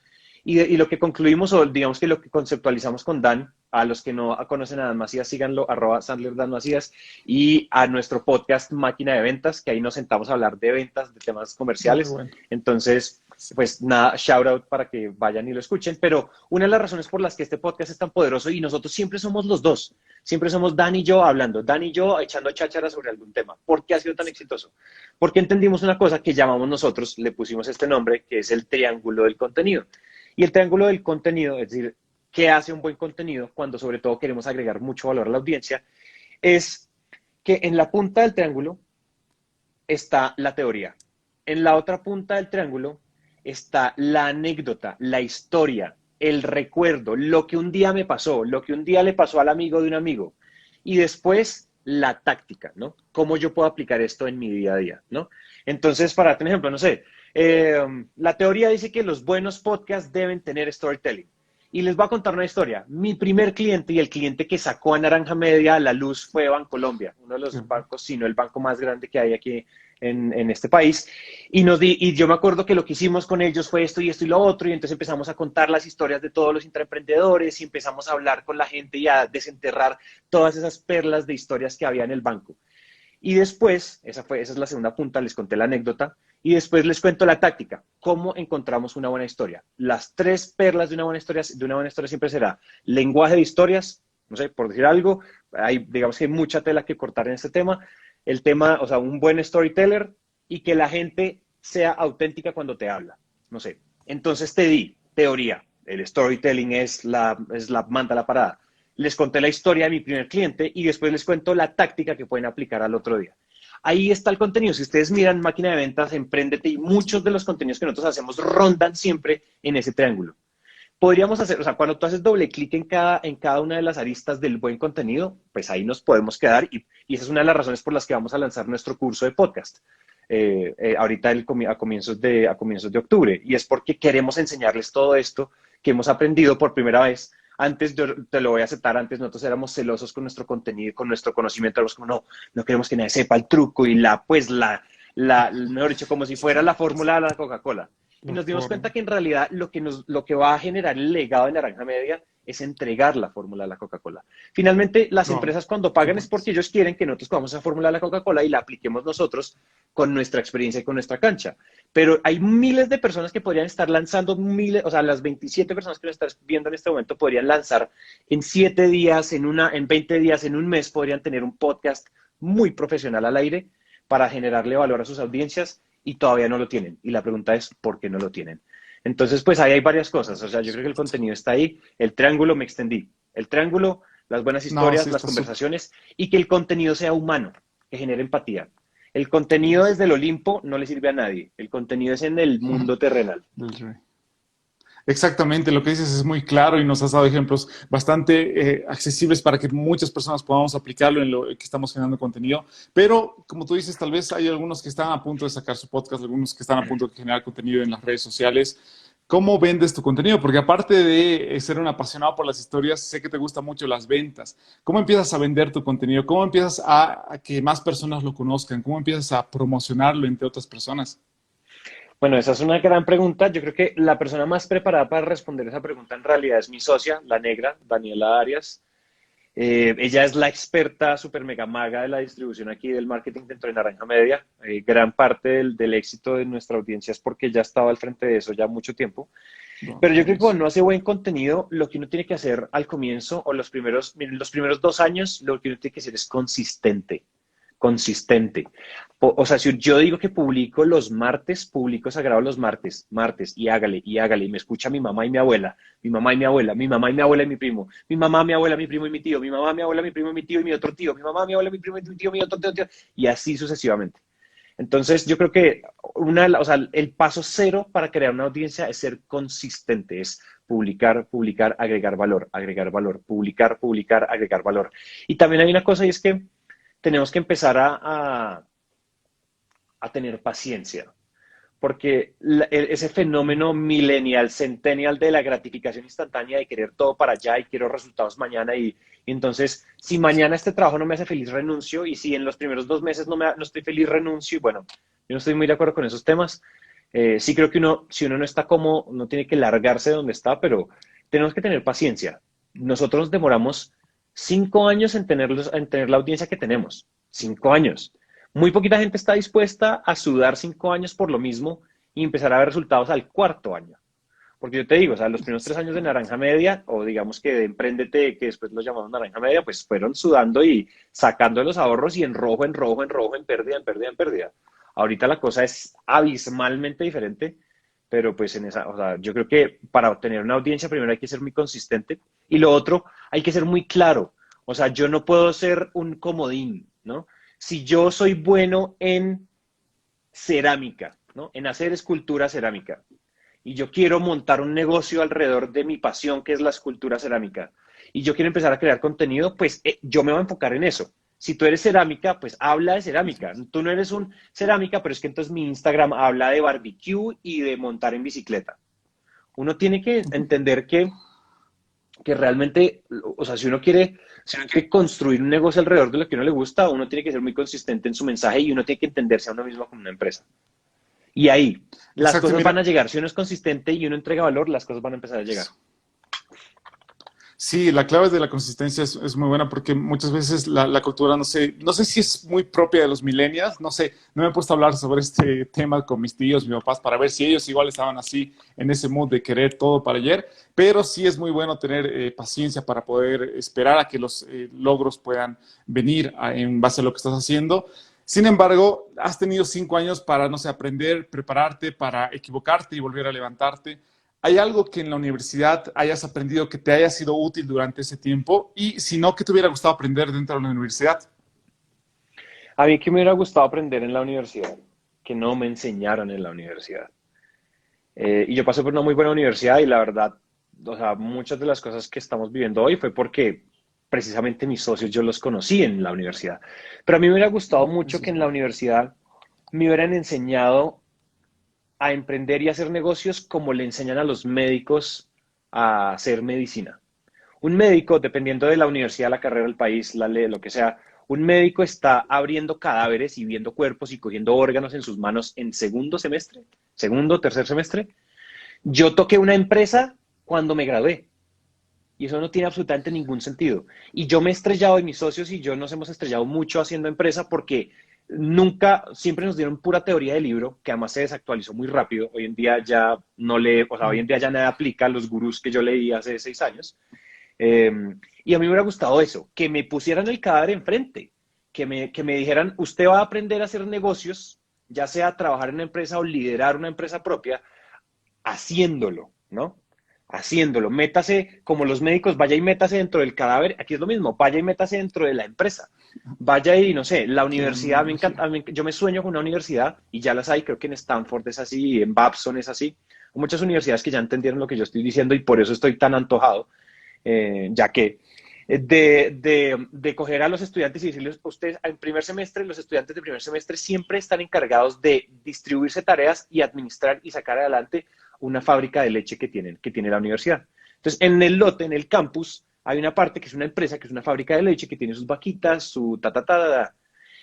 Y lo que concluimos, o digamos que lo que conceptualizamos con Dan, a los que no conocen a Dan Macías, síganlo, @Sandler Dan Macías, y a nuestro podcast Máquina de Ventas, que ahí nos sentamos a hablar de ventas, de temas Muy comerciales. bueno. Entonces, pues nada, shout out para que vayan y lo escuchen. Pero una de las razones por las que este podcast es tan poderoso, y nosotros siempre somos los dos, siempre somos Dan y yo hablando, Dan y yo echando cháchara sobre algún tema. ¿Por qué ha sido tan exitoso? Porque entendimos una cosa que llamamos nosotros, le pusimos este nombre, que es el triángulo del contenido. Y el triángulo del contenido, es decir, qué hace un buen contenido cuando sobre todo queremos agregar mucho valor a la audiencia, es que en la punta del triángulo está la teoría. En la otra punta del triángulo está la anécdota, la historia, el recuerdo, lo que un día me pasó, lo que un día le pasó al amigo de un amigo. Y después la táctica, ¿no? Cómo yo puedo aplicar esto en mi día a día, ¿no? Entonces, para darte un ejemplo, no sé, la teoría dice que los buenos podcasts deben tener storytelling. Y les voy a contar una historia. Mi primer cliente y el cliente que sacó a Naranja Media a la luz fue Bancolombia, uno de los bancos, sino el banco más grande que hay aquí en este país. Y yo me acuerdo que lo que hicimos con ellos fue esto y esto y lo otro. Y entonces empezamos a contar las historias de todos los intraemprendedores y empezamos a hablar con la gente y a desenterrar todas esas perlas de historias que había en el banco. Y después, esa es la segunda punta, les conté la anécdota, y después les cuento la táctica, cómo encontramos una buena historia. Las tres perlas de una buena historia siempre será lenguaje de historias, no sé, por decir algo, digamos que hay mucha tela que cortar en este tema, el tema, o sea, un buen storyteller y que la gente sea auténtica cuando te habla, no sé. Entonces te di teoría, el storytelling es la manta, la parada. Les conté la historia de mi primer cliente y después les cuento la táctica que pueden aplicar al otro día. Ahí está el contenido. Si ustedes miran Máquina de Ventas, Empréndete, y muchos de los contenidos que nosotros hacemos rondan siempre en ese triángulo. Podríamos hacer, o sea, cuando tú haces doble clic en cada una de las aristas del buen contenido, pues ahí nos podemos quedar y esa es una de las razones por las que vamos a lanzar nuestro curso de podcast. Ahorita a comienzos de octubre. Y es porque queremos enseñarles todo esto que hemos aprendido por primera vez. Antes, yo te lo voy a aceptar, antes nosotros éramos celosos con nuestro contenido, con nuestro conocimiento, éramos como, no queremos que nadie sepa el truco y mejor dicho, como si fuera la fórmula de la Coca-Cola. Y nos dimos cuenta que en realidad lo que va a generar el legado de Naranja Media es entregar la fórmula de la Coca-Cola. Finalmente, las empresas cuando pagan es porque ellos quieren que nosotros cojamos esa fórmula de la Coca-Cola y la apliquemos nosotros con nuestra experiencia y con nuestra cancha. Pero hay miles de personas que podrían estar lanzando o sea, las 27 personas que nos están viendo en este momento podrían lanzar en 7 días, en 20 días, en un mes, podrían tener un podcast muy profesional al aire para generarle valor a sus audiencias y todavía no lo tienen. Y la pregunta es, ¿por qué no lo tienen? Entonces, pues ahí hay varias cosas. O sea, yo creo que el contenido está ahí. El triángulo me extendí. El triángulo, las buenas historias, Sí, las está conversaciones y que el contenido sea humano, que genere empatía. El contenido desde el Olimpo no le sirve a nadie. El contenido es en el mundo terrenal. del rey. Exactamente, lo que dices es muy claro y nos has dado ejemplos bastante accesibles para que muchas personas podamos aplicarlo en lo que estamos generando contenido. Pero, como tú dices, tal vez hay algunos que están a punto de sacar su podcast, algunos que están a punto de generar contenido en las redes sociales. ¿Cómo vendes tu contenido? Porque aparte de ser un apasionado por las historias, sé que te gustan mucho las ventas. ¿Cómo empiezas a vender tu contenido? ¿Cómo empiezas a que más personas lo conozcan? ¿Cómo empiezas a promocionarlo entre otras personas? Bueno, esa es una gran pregunta. Yo creo que la persona más preparada para responder esa pregunta en realidad es mi socia, la negra, Daniela Arias. Ella es la experta super mega maga de la distribución aquí del marketing dentro de Naranja Media. Gran parte del éxito de nuestra audiencia es porque ella estaba al frente de eso ya mucho tiempo. Bueno, Pero yo creo que cuando uno hace buen contenido, lo que uno tiene que hacer al comienzo o los primeros 2 años, lo que uno tiene que hacer es consistente. Consistente. O sea, si yo digo que publico los martes, publico sagrado los martes, y hágale, y me escucha mi mamá y mi abuela, mi mamá y mi abuela, mi mamá y mi abuela y mi primo, mi mamá, mi abuela, mi primo y mi tío, mi mamá, mi abuela, mi primo y mi tío y mi otro tío, mi mamá, mi abuela, mi primo y mi tío, mi otro tío, y así sucesivamente. Entonces, yo creo que o sea, el paso cero para crear una audiencia es ser consistente, es publicar, publicar, agregar valor, publicar, publicar, agregar valor. Y también hay una cosa y es que tenemos que empezar a tener paciencia, porque ese fenómeno millennial, centennial de la gratificación instantánea, de querer todo para allá y quiero resultados mañana y entonces si mañana este trabajo no me hace feliz renuncio y si en los primeros 2 meses no estoy feliz renuncio y bueno, yo no estoy muy de acuerdo con esos temas. Sí creo que uno, si uno no está como, no tiene que largarse de donde está, pero tenemos que tener paciencia. Nosotros nos demoramos 5 años en tener la audiencia que tenemos. 5 años. Muy poquita gente está dispuesta a sudar 5 años por lo mismo y empezar a ver resultados al cuarto año. Porque yo te digo, o sea, los primeros 3 años de Naranja Media, o digamos que de Emprendete, que después lo llamamos Naranja Media, pues fueron sudando y sacando los ahorros y en rojo, en rojo, en rojo, en pérdida, en pérdida, en pérdida. Ahorita la cosa es abismalmente diferente, pero pues en esa, o sea, yo creo que para obtener una audiencia primero hay que ser muy consistente y lo otro, hay que ser muy claro. O sea, yo no puedo ser un comodín, ¿no? Si yo soy bueno en cerámica, ¿no? En hacer escultura cerámica y yo quiero montar un negocio alrededor de mi pasión, que es la escultura cerámica, y yo quiero empezar a crear contenido, pues yo me voy a enfocar en eso. Si tú eres cerámica, pues habla de cerámica. Tú no eres un cerámica, pero es que entonces mi Instagram habla de barbecue y de montar en bicicleta. Uno tiene que entender que realmente, o sea, si uno quiere construir un negocio alrededor de lo que a uno le gusta, uno tiene que ser muy consistente en su mensaje y uno tiene que entenderse a uno mismo como una empresa. Y ahí, las Exacto, cosas van mira. a llegar. Si uno es consistente y uno entrega valor, las cosas van a empezar a llegar. Sí, la clave de la consistencia es muy buena porque muchas veces la cultura, no sé si es muy propia de los millennials, no sé, no me he puesto a hablar sobre este tema con mis tíos, mis papás, para ver si ellos igual estaban así en ese mood de querer todo para ayer, pero sí es muy bueno tener paciencia para poder esperar a que los logros puedan venir en base a lo que estás haciendo. Sin embargo, has tenido 5 años para, no sé, aprender, prepararte, para equivocarte y volver a levantarte. ¿Hay algo que en la universidad hayas aprendido que te haya sido útil durante ese tiempo? Y si no, ¿qué te hubiera gustado aprender dentro de la universidad? A mí que me hubiera gustado aprender en la universidad, que no me enseñaron en la universidad. Y yo pasé por una muy buena universidad y la verdad, o sea, muchas de las cosas que estamos viviendo hoy fue porque precisamente mis socios yo los conocí en la universidad. Pero a mí me hubiera gustado mucho Eso que es en la bueno. universidad me hubieran enseñado a emprender y hacer negocios como le enseñan a los médicos a hacer medicina. Un médico, dependiendo de la universidad, la carrera, el país, la ley, lo que sea, un médico está abriendo cadáveres y viendo cuerpos y cogiendo órganos en sus manos en segundo semestre, segundo, tercer semestre. Yo toqué una empresa cuando me gradué y eso no tiene absolutamente ningún sentido. Y yo me he estrellado y mis socios y yo nos hemos estrellado mucho haciendo empresa porque nunca, siempre nos dieron pura teoría de libro, que además se desactualizó muy rápido. Hoy en día ya no le, o sea, hoy en día ya nada aplica a los gurús que yo leí hace 6 años. Eh, y a mí me hubiera gustado eso, que me pusieran el cadáver enfrente, que me dijeran, usted va a aprender a hacer negocios, ya sea trabajar en una empresa o liderar una empresa propia, haciéndolo, ¿no? Haciéndolo. Métase, como los médicos, vaya y métase dentro del cadáver. Aquí es lo mismo, vaya y métase dentro de la empresa. Vaya y, no sé, la Qué universidad, me analogía. encanta, yo me sueño con una universidad y ya las hay, creo que en Stanford es así, en Babson es así. Hay muchas universidades que ya entendieron lo que yo estoy diciendo y por eso estoy tan antojado, ya que de coger a los estudiantes y decirles, ustedes en primer semestre, los estudiantes de primer semestre siempre están encargados de distribuirse tareas y administrar y sacar adelante una fábrica de leche que tiene la universidad. Entonces, en el lote, en el campus, hay una parte que es una empresa, que es una fábrica de leche, que tiene sus vaquitas, su ta.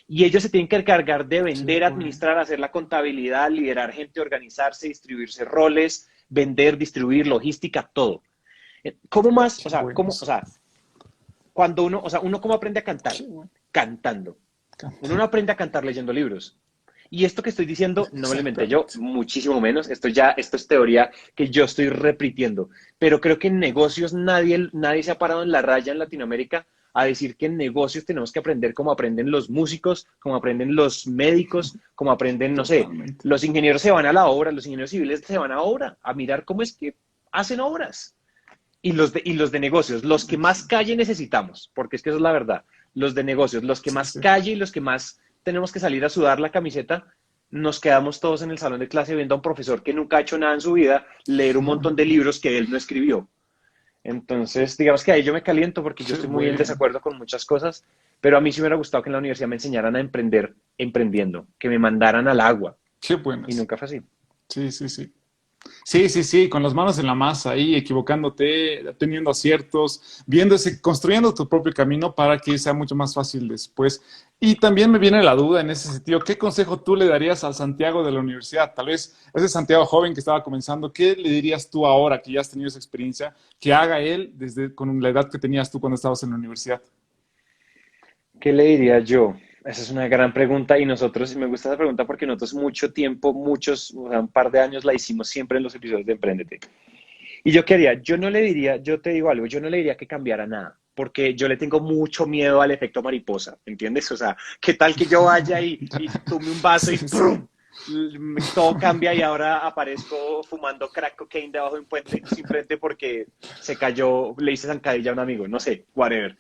Y ellos se tienen que encargar de Qué vender, bueno. administrar, hacer la contabilidad, liderar gente, organizarse, distribuirse roles, vender, distribuir, logística, todo. ¿Cómo más? O Qué sea, bueno ¿cómo? O eso. sea, cuando uno, o sea, uno cómo aprende a cantar, Qué bueno. cantando. Uno no aprende a cantar leyendo libros. Y esto que estoy diciendo no me lo inventé yo, Exactamente. muchísimo menos. Esto es teoría que yo estoy repitiendo. Pero creo que en negocios nadie se ha parado en la raya en Latinoamérica a decir que en negocios tenemos que aprender como aprenden los músicos, como aprenden los médicos, como aprenden, no sé, Totalmente. los ingenieros se van a la obra, los ingenieros civiles se van a obra, a mirar cómo es que hacen obras y los de negocios, los que más Exacto. calle necesitamos, porque es que eso es la verdad. Los de negocios, los que Sí, más sí. calle y los que más tenemos que salir a sudar la camiseta, nos quedamos todos en el salón de clase viendo a un profesor que nunca ha hecho nada en su vida, leer un montón de libros que él no escribió. Entonces, digamos que ahí yo me caliento porque yo Qué estoy muy en bueno. desacuerdo con muchas cosas, pero a mí sí me hubiera gustado que en la universidad me enseñaran a emprender emprendiendo, que me mandaran al agua, Qué bueno y eso. nunca fue así. Sí, sí, sí. Sí, sí, sí, con las manos en la masa, ahí equivocándote, teniendo aciertos, construyendo tu propio camino para que sea mucho más fácil después. Y también me viene la duda en ese sentido, ¿qué consejo tú le darías al Santiago de la universidad? Tal vez ese Santiago joven que estaba comenzando, ¿qué le dirías tú ahora que ya has tenido esa experiencia, que haga él desde con la edad que tenías tú cuando estabas en la universidad? ¿Qué le diría yo? Esa es una gran pregunta y nosotros, y me gusta esa pregunta porque nosotros mucho tiempo, o sea, un par de años la hicimos siempre en los episodios de Emprendete. Y yo qué haría, yo no le diría, yo te digo algo, yo no le diría que cambiara nada, porque yo le tengo mucho miedo al efecto mariposa, ¿entiendes? O sea, ¿qué tal que yo vaya y tome un vaso y Sí, sí. ¡prum! Todo cambia y ahora aparezco fumando crack cocaine debajo de un puente simplemente porque se cayó, le hice zancadilla a un amigo, no sé, whatever.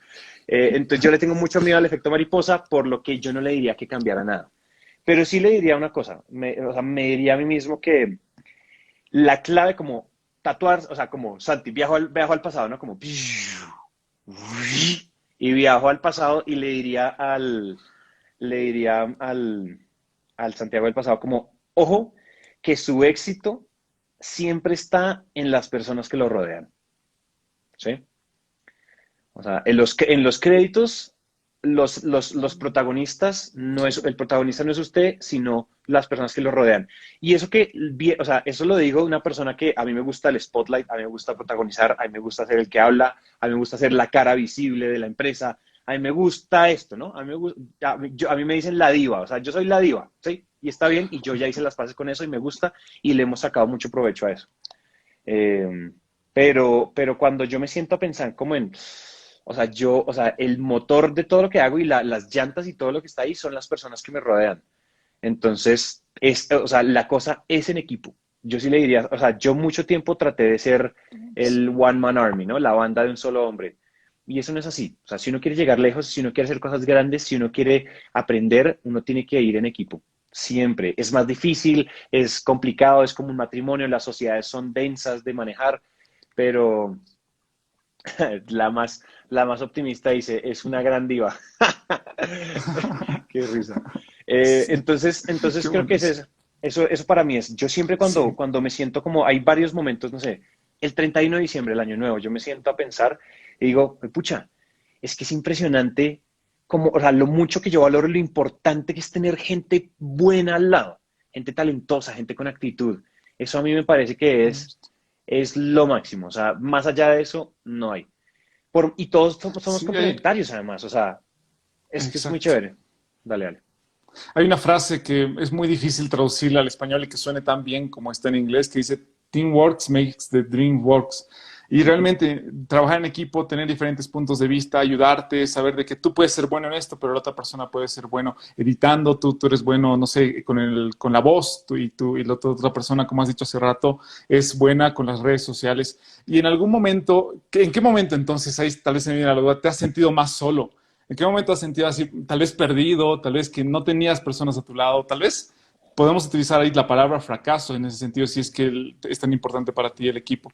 Entonces yo le tengo mucho miedo al efecto mariposa, por lo que yo no le diría que cambiara nada. Pero sí le diría una cosa, o sea, me diría a mí mismo que la clave como tatuar, o sea, como Santi, viajo al pasado, ¿no? Como y viajo al pasado y le diría al Santiago del pasado como, ojo, que su éxito siempre está en las personas que lo rodean, ¿sí? O sea, en los créditos, los protagonistas, el protagonista no es usted, sino las personas que lo rodean. Y eso o sea, eso lo digo de una persona que a mí me gusta el spotlight, a mí me gusta protagonizar, a mí me gusta ser el que habla, a mí me gusta ser la cara visible de la empresa, a mí me gusta esto, ¿no? A mí me dicen la diva, o sea, yo soy la diva, ¿sí? Y está bien, y yo ya hice las paces con eso y me gusta, y le hemos sacado mucho provecho a eso. Eh, pero cuando yo me siento a pensar como en, o sea, el motor de todo lo que hago y las llantas y todo lo que está ahí son las personas que me rodean. Entonces, o sea, la cosa es en equipo. Yo sí le diría, o sea, yo mucho tiempo traté de ser el one man army, ¿no? La banda de un solo hombre. Y eso no es así. O sea, si uno quiere llegar lejos, si uno quiere hacer cosas grandes, si uno quiere aprender, uno tiene que ir en equipo. Siempre. Es más difícil, es complicado, es como un matrimonio, las sociedades son densas de manejar, pero la más optimista dice, es una gran diva. Qué risa. Sí, qué Entonces creo que es buenísimo. eso. Eso para mí es, yo siempre Sí, cuando me siento como, hay varios momentos, no sé, el 31 de diciembre, el año nuevo, yo me siento a pensar y digo, pucha, es que es impresionante como, o sea, lo mucho que yo valoro, lo importante que es tener gente buena al lado, gente talentosa, gente con actitud. Eso a mí me parece que es lo máximo. O sea, más allá de eso, no hay. Y todos somos sí, hay, complementarios además. O sea, es que es muy exacto. chévere. Dale, dale. Hay una frase que es muy difícil traducirla al español y que suene tan bien como está en inglés, que dice, Teamwork makes the dream works. Y realmente trabajar en equipo, tener diferentes puntos de vista, ayudarte, saber de que tú puedes ser bueno en esto, pero la otra persona puede ser bueno editando, tú eres bueno, no sé, con la voz, y la otra persona, como has dicho hace rato, es buena con las redes sociales. Y en algún momento, ¿en qué momento entonces, ahí tal vez se me viene la duda, te has sentido más solo? ¿En qué momento has sentido así, tal vez perdido, tal vez que no tenías personas a tu lado? Tal vez podemos utilizar ahí la palabra fracaso en ese sentido, si es que es tan importante para ti el equipo.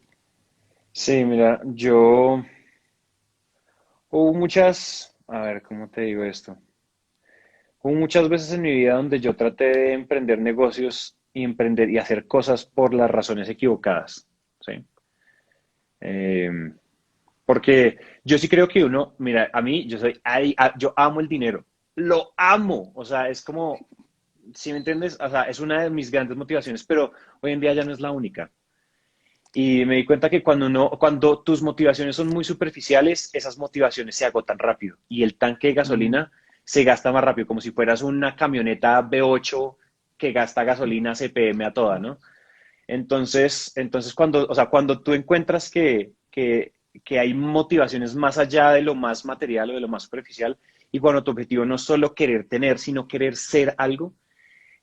Sí, mira, hubo a ver, ¿cómo te digo esto? Hubo muchas veces en mi vida donde yo traté de emprender negocios y emprender y hacer cosas por las razones equivocadas, ¿sí? Eh, Porque yo sí creo que uno, mira, a mí, yo amo el dinero, lo amo, o sea, es como, si me entiendes, o sea, es una de mis grandes motivaciones, pero hoy en día ya no es la única. Y me di cuenta que cuando tus motivaciones son muy superficiales, esas motivaciones se agotan rápido y el tanque de Mm, gasolina se gasta más rápido, como si fueras una camioneta V8 que gasta gasolina CPM a toda, ¿no? Entonces o sea, cuando tú encuentras que hay motivaciones más allá de lo más material o de lo más superficial, y cuando tu objetivo no es solo querer tener, sino querer ser algo,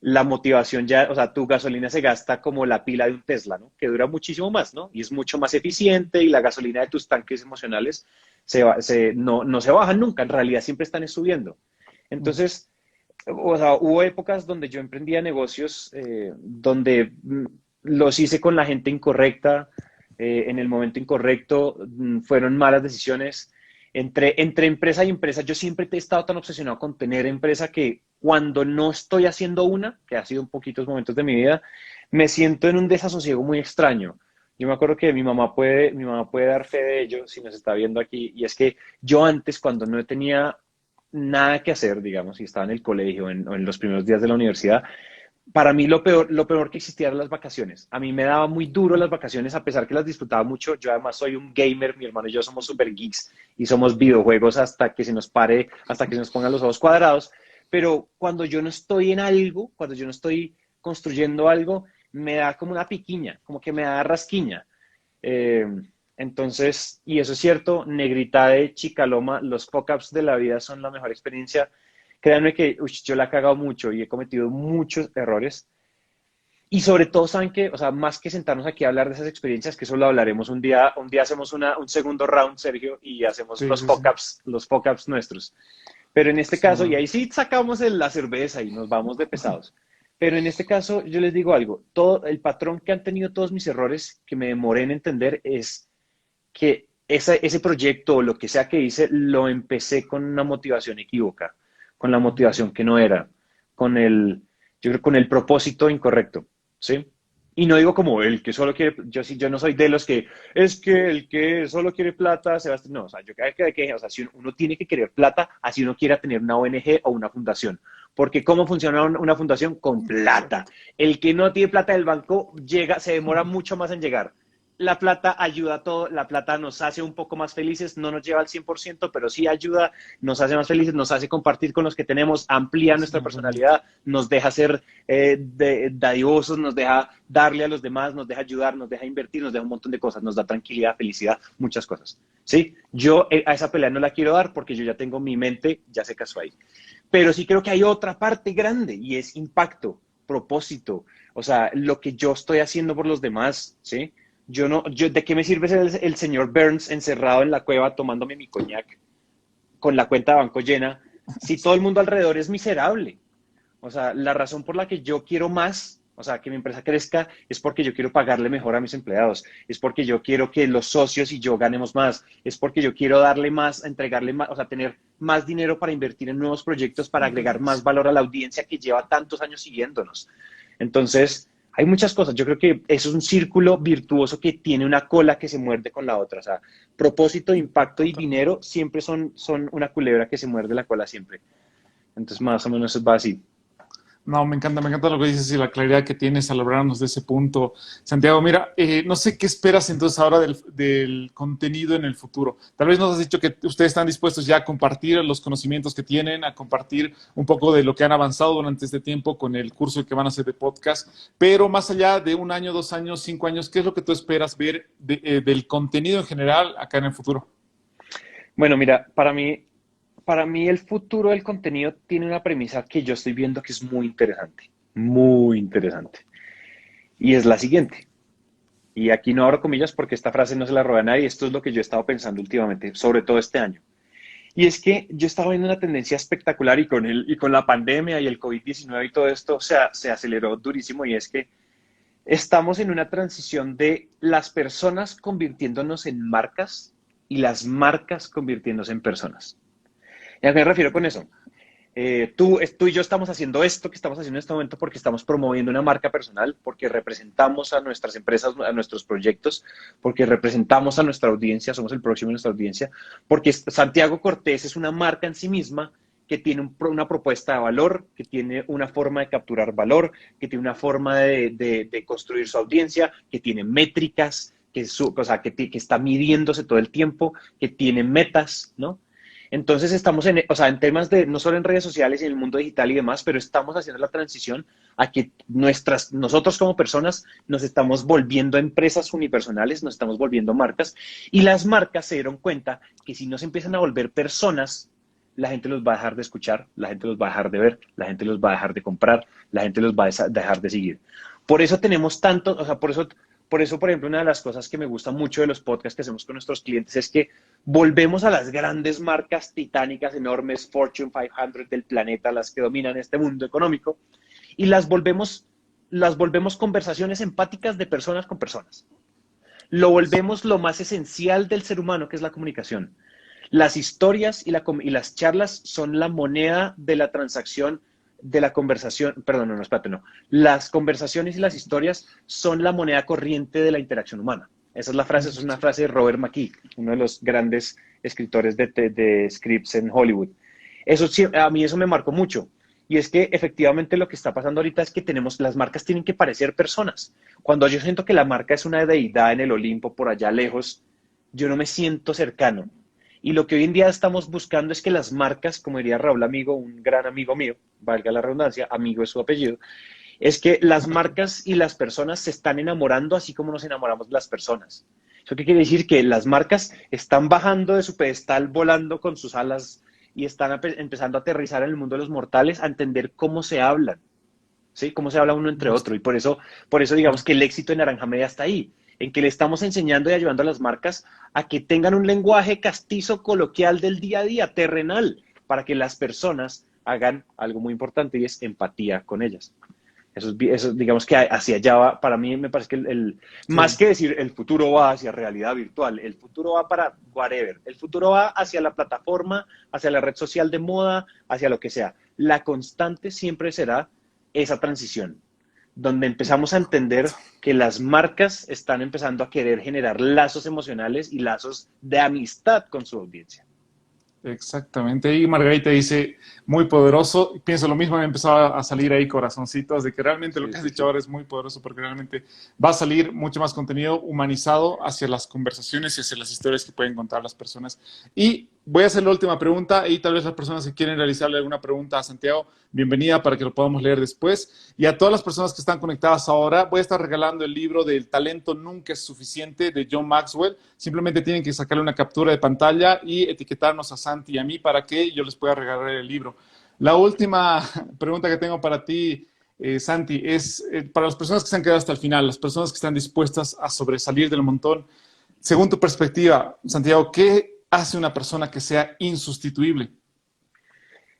la motivación ya, o sea, tu gasolina se gasta como la pila de un Tesla, ¿no? Que dura muchísimo más, ¿no? Y es mucho más eficiente y la gasolina de tus tanques emocionales no se bajan nunca, en realidad siempre están subiendo. mm. Entonces, o sea, hubo épocas donde yo emprendía negocios donde los hice con la gente incorrecta, en el momento incorrecto, fueron malas decisiones Entre empresa y empresa, yo siempre he estado tan obsesionado con tener empresa que cuando no estoy haciendo una, que ha sido en poquitos momentos de mi vida, me siento en un desasosiego muy extraño. Yo me acuerdo que mi mamá puede dar fe de ello si nos está viendo aquí, y es que yo antes, cuando no tenía nada que hacer, digamos, si estaba en el colegio o en los primeros días de la universidad, para mí lo peor que existía eran las vacaciones. A mí me daba muy duro las vacaciones, a pesar que las disfrutaba mucho. Yo además soy un gamer, mi hermano y yo somos super geeks y somos videojuegos hasta que se nos pare, hasta que se nos pongan los ojos cuadrados. Pero cuando yo no estoy en algo, cuando yo no estoy construyendo algo, me da como una piquiña, como que me da rasquiña. Eh, entonces, y eso es cierto, Negrita de Chicaloma, los fuck-ups de la vida son la mejor experiencia. Créanme que yo la he cagado mucho y he cometido muchos errores. Y sobre todo, ¿saben qué? O sea, más que sentarnos aquí a hablar de esas experiencias, que eso lo hablaremos un día hacemos un segundo round, Sergio, y hacemos Sí, sí, sí. los fuck-ups nuestros. Pero en este caso, y Sí. ahí sí sacamos la cerveza y nos vamos de pesados. Pero en este caso, yo les digo algo, el patrón que han tenido todos mis errores, que me demoré en entender, es que ese proyecto o lo que sea que hice, lo empecé con una motivación equívoca, con la Ujú. motivación que no era, yo creo con el propósito incorrecto, ¿sí? Y no digo como el que solo quiere, yo no soy de los que, es que el que solo quiere plata se va a... No, o sea, yo creo o sea, si uno tiene que querer plata, así uno quiera tener una ONG o una fundación. Porque ¿cómo funciona una fundación? Con plata. Exacto. El que no tiene plata del banco llega, se demora mucho más en llegar. La plata ayuda a todo, la plata nos hace un poco más felices, no nos lleva al 100%, pero sí ayuda, nos hace más felices, nos hace compartir con los que tenemos, amplía nuestra Exactamente. personalidad, nos deja ser dadivosos, nos deja darle a los demás, nos deja ayudar, nos deja invertir, nos deja un montón de cosas, nos da tranquilidad, felicidad, muchas cosas. ¿Sí? Yo a esa pelea no la quiero dar porque yo ya tengo mi mente, ya se casó ahí. Pero sí creo que hay otra parte grande y es impacto, propósito, o sea, lo que yo estoy haciendo por los demás, ¿sí? ¿De qué me sirve ser el señor Burns encerrado en la cueva tomándome mi coñac con la cuenta de banco llena si todo el mundo alrededor es miserable? O sea, la razón por la que yo quiero más, o sea, que mi empresa crezca, es porque yo quiero pagarle mejor a mis empleados, es porque yo quiero que los socios y yo ganemos más, es porque yo quiero darle más, entregarle más, o sea, tener más dinero para invertir en nuevos proyectos, para agregar más valor a la audiencia que lleva tantos años siguiéndonos. Entonces, hay muchas cosas. Yo creo que eso es un círculo virtuoso que tiene una cola que se muerde con la otra. O sea, propósito, impacto y Totalmente. dinero siempre son una culebra que se muerde la cola siempre. Entonces, más o menos va así. No, me encanta lo que dices y la claridad que tienes al hablarnos de ese punto. Santiago, mira, no sé qué esperas entonces ahora del contenido en el futuro. Tal vez nos has dicho que ustedes están dispuestos ya a compartir los conocimientos que tienen, a compartir un poco de lo que han avanzado durante este tiempo con el curso que van a hacer de podcast, pero más allá de un año, 2 años, 5 años, ¿qué es lo que tú esperas ver del contenido en general acá en el futuro? Bueno, mira, para mí el futuro del contenido tiene una premisa que yo estoy viendo que es muy interesante. Muy interesante. Y es la siguiente. Y aquí no abro comillas porque esta frase no se la roba a nadie. Esto es lo que yo he estado pensando últimamente, sobre todo este año. Y es que yo estaba viendo una tendencia espectacular y con la pandemia y el COVID-19 y todo esto, o sea, se aceleró durísimo y es que estamos en una transición de las personas convirtiéndonos en marcas y las marcas convirtiéndose en personas. ¿Y a qué me refiero con eso? Tú y yo estamos haciendo esto que estamos haciendo en este momento porque estamos promoviendo una marca personal, porque representamos a nuestras empresas, a nuestros proyectos, porque representamos a nuestra audiencia, somos el próximo de nuestra audiencia, porque Santiago Cortés es una marca en sí misma que tiene una propuesta de valor, que tiene una forma de capturar valor, que tiene una forma de construir su audiencia, que tiene métricas, o sea, que está midiéndose todo el tiempo, que tiene metas, ¿no? Entonces estamos o sea, en temas de, no solo en redes sociales y en el mundo digital y demás, pero estamos haciendo la transición a que nosotros como personas nos estamos volviendo empresas unipersonales, nos estamos volviendo marcas y las marcas se dieron cuenta que si no se empiezan a volver personas, la gente los va a dejar de escuchar, la gente los va a dejar de ver, la gente los va a dejar de comprar, la gente los va a dejar de seguir. Por eso tenemos tanto, o sea, por ejemplo, una de las cosas que me gusta mucho de los podcasts que hacemos con nuestros clientes es que volvemos a las grandes marcas titánicas, enormes, Fortune 500 del planeta, las que dominan este mundo económico, y las volvemos conversaciones empáticas de personas con personas. Lo volvemos lo más esencial del ser humano, que es la comunicación. Las historias y las charlas son la moneda de la transacción, de la conversación, perdón, no, espérate, no. Las conversaciones y las historias son la moneda corriente de la interacción humana. Esa es la frase, esa es una frase de Robert McKee, uno de los grandes escritores de scripts en Hollywood. Eso sí, a mí eso me marcó mucho. Y es que efectivamente lo que está pasando ahorita es que las marcas tienen que parecer personas. Cuando yo siento que la marca es una deidad en el Olimpo, por allá lejos, yo no me siento cercano. Y lo que hoy en día estamos buscando es que las marcas, como diría Raúl Amigo, un gran amigo mío, valga la redundancia, amigo es su apellido, es que las marcas y las personas se están enamorando así como nos enamoramos las personas. ¿Eso qué quiere decir? Que las marcas están bajando de su pedestal, volando con sus alas y están empezando a aterrizar en el mundo de los mortales, a entender cómo se hablan, ¿sí? Cómo se habla uno entre otro. Y por eso digamos que el éxito de Naranja Media está ahí, en que le estamos enseñando y ayudando a las marcas a que tengan un lenguaje castizo, coloquial del día a día, terrenal, para que las personas hagan algo muy importante y es empatía con ellas. Eso digamos que hacia allá va, para mí me parece que más Sí. que decir el futuro va hacia realidad virtual, el futuro va para whatever, el futuro va hacia la plataforma, hacia la red social de moda, hacia lo que sea. La constante siempre será esa transición, donde empezamos a entender que las marcas están empezando a querer generar lazos emocionales y lazos de amistad con su audiencia. Exactamente. Y Margarita dice, muy poderoso. Pienso lo mismo, me empezado a salir ahí corazoncitos de que realmente lo Sí, que has sí, dicho sí. ahora es muy poderoso porque realmente va a salir mucho más contenido humanizado hacia las conversaciones y hacia las historias que pueden contar las personas. Y voy a hacer la última pregunta y tal vez las personas que quieren realizarle alguna pregunta a Santiago, bienvenida para que lo podamos leer después. Y a todas las personas que están conectadas ahora, voy a estar regalando el libro del talento nunca es suficiente de John Maxwell. Simplemente tienen que sacarle una captura de pantalla y etiquetarnos a Santi y a mí para que yo les pueda regalar el libro. La última pregunta que tengo para ti, Santi, es para las personas que se han quedado hasta el final, las personas que están dispuestas a sobresalir del montón. Según tu perspectiva, Santiago, ¿qué hace una persona que sea insustituible?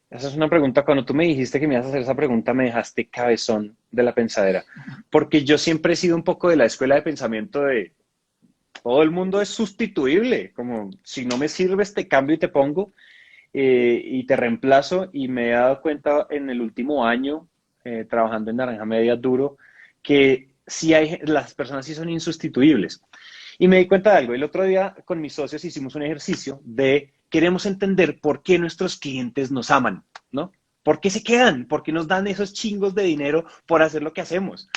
Esa es una pregunta, cuando tú me dijiste que me ibas a hacer esa pregunta, me dejaste cabezón de la pensadera, porque yo siempre he sido un poco de la escuela de pensamiento de todo el mundo es sustituible, como si no me sirves te cambio y te pongo y te reemplazo, y me he dado cuenta en el último año trabajando en Naranja Media duro que sí las personas sí son insustituibles. Y me di cuenta de algo. El otro día con mis socios hicimos un ejercicio de queremos entender por qué nuestros clientes nos aman, ¿no? ¿Por qué se quedan? ¿Por qué nos dan esos chingos de dinero por hacer lo que hacemos?